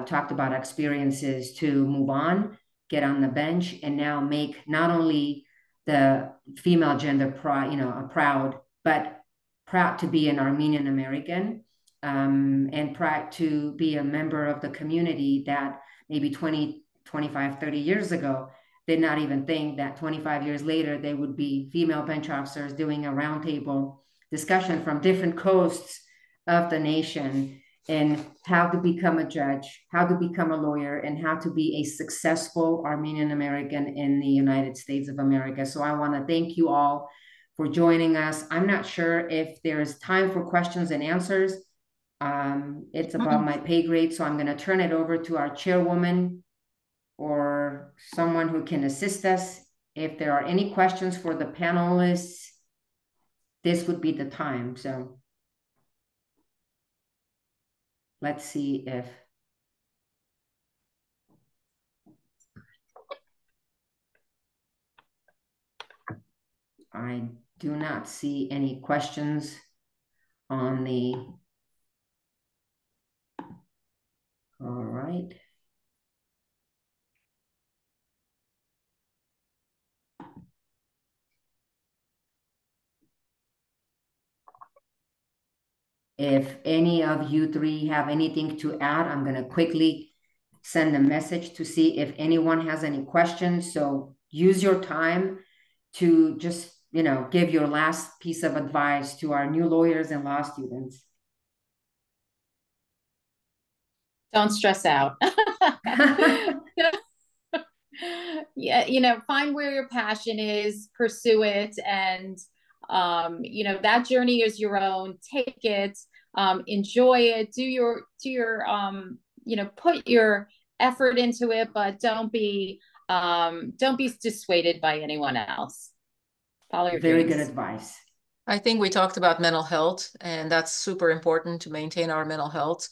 talked about experiences, to move on, get on the bench, and now make not only the female gender proud, but proud to be an Armenian-American, and proud to be a member of the community that maybe 20, 25, 30 years ago did not even think that 25 years later they would be female bench officers doing a roundtable discussion from different coasts of the nation, and how to become a judge, how to become a lawyer, and how to be a successful Armenian-American in the United States of America. So I want to thank you all for joining us. I'm not sure if there's time for questions and answers. It's above my pay grade, so I'm going to turn it over to our chairwoman or someone who can assist us. If there are any questions for the panelists, this would be the time. So let's see if I do not see any questions on the, all right. If any of you three have anything to add, I'm going to quickly send a message to see if anyone has any questions. So use your time to just, give your last piece of advice to our new lawyers and law students. Don't stress out. Yeah, find where your passion is, pursue it, and that journey is your own. Take it, enjoy it, do your put your effort into it, but don't be dissuaded by anyone else. Follow your Very dreams. good advice. I think we talked about mental health, and that's super important to maintain our mental health.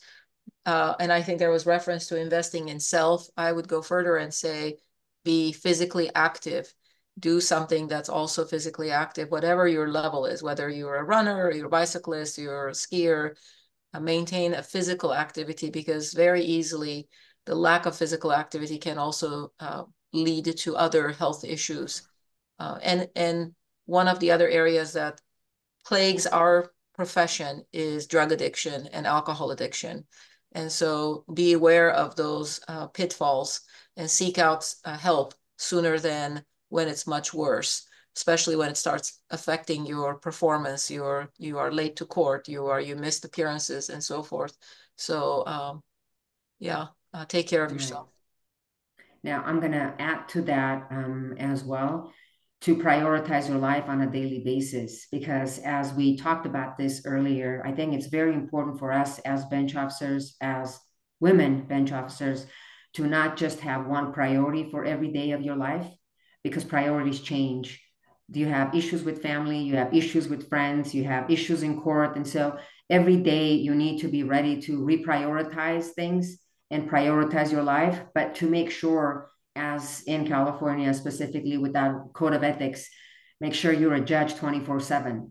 And I think there was reference to investing in self. I would go further and say, be physically active. Do something that's also physically active, whatever your level is, whether you're a runner, you're a bicyclist, you're a skier, maintain a physical activity, because very easily the lack of physical activity can also lead to other health issues. And one of the other areas that plagues our profession is drug addiction and alcohol addiction. And so be aware of those pitfalls and seek out help sooner than when it's much worse, especially when it starts affecting your performance. You are late to court, you missed appearances and so forth. So take care of yourself. Now, I'm going to add to that as well, to prioritize your life on a daily basis, because as we talked about this earlier, I think it's very important for us as bench officers, as women bench officers, to not just have one priority for every day of your life, because priorities change. You have issues with family, you have issues with friends, you have issues in court. And so every day you need to be ready to reprioritize things and prioritize your life, but to make sure, as in California, specifically with that code of ethics, make sure you're a judge 24/7.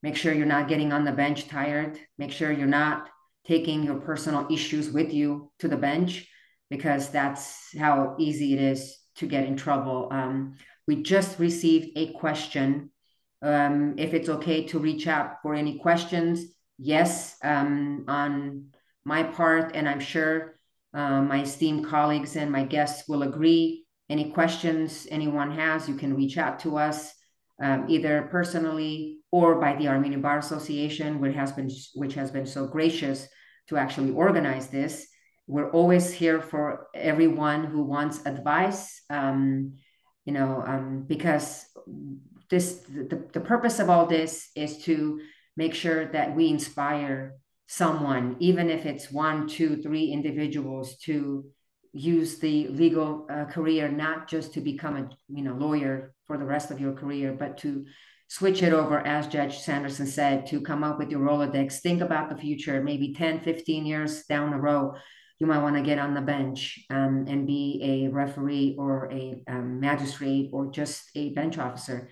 Make sure you're not getting on the bench tired. Make sure you're not taking your personal issues with you to the bench, because that's how easy it is to get in trouble. We just received a question. If it's okay to reach out for any questions, yes, on my part, and I'm sure my esteemed colleagues and my guests will agree. Any questions anyone has, you can reach out to us either personally or by the Armenian Bar Association, which has been so gracious to actually organize this. We're always here for everyone who wants advice, because the purpose of all this is to make sure that we inspire someone, even if it's 1, 2, 3 individuals, to use the legal career, not just to become a lawyer for the rest of your career, but to switch it over, as Judge Sanderson said, to come up with your Rolodex. Think about the future, maybe 10, 15 years down the road, you might want to get on the bench and be a referee or a magistrate or just a bench officer.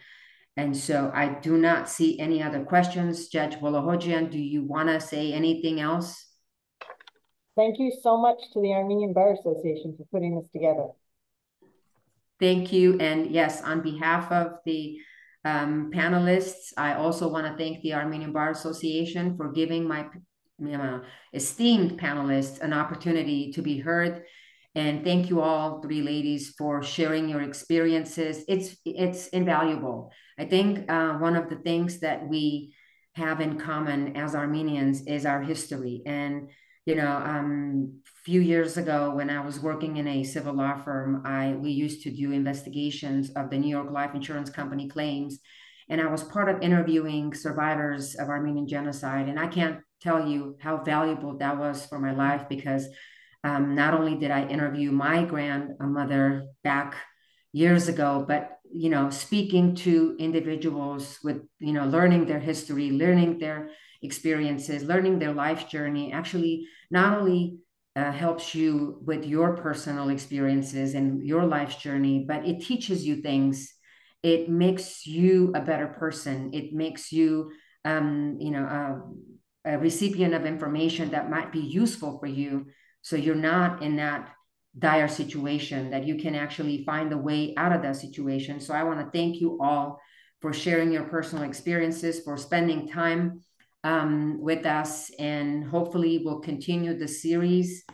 And so I do not see any other questions. Judge Wolohojian, do you want to say anything else? Thank you so much to the Armenian Bar Association for putting this together. Thank you. And yes, on behalf of the panelists, I also want to thank the Armenian Bar Association for giving my esteemed panelists an opportunity to be heard. And thank you all 3 ladies for sharing your experiences. It's invaluable. I think one of the things that we have in common as Armenians is our history. And few years ago, when I was working in a civil law firm, we used to do investigations of the New York Life Insurance Company claims. And I was part of interviewing survivors of Armenian genocide. And I can't tell you how valuable that was for my life, because not only did I interview my grandmother back years ago, but speaking to individuals with learning their history, learning their experiences, learning their life journey, actually not only helps you with your personal experiences and your life's journey, but it teaches you things. it makes you a better person. It makes you, a recipient of information that might be useful for you. So you're not in that dire situation, that you can actually find a way out of that situation. So I want to thank you all for sharing your personal experiences, for spending time with us, and hopefully we'll continue the series.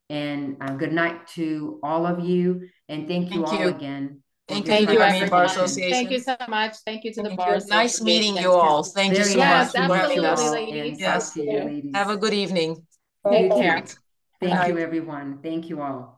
And good night to all of you, and thank you all again. Thank you to the Armenian Bar Association. Thank you so much. Thank you to the Bar Association. Nice meeting you all. Thank you so much for having us. Ladies. Yes. Ladies. Have a good evening. Take care. Thank you, everyone. Thank you all.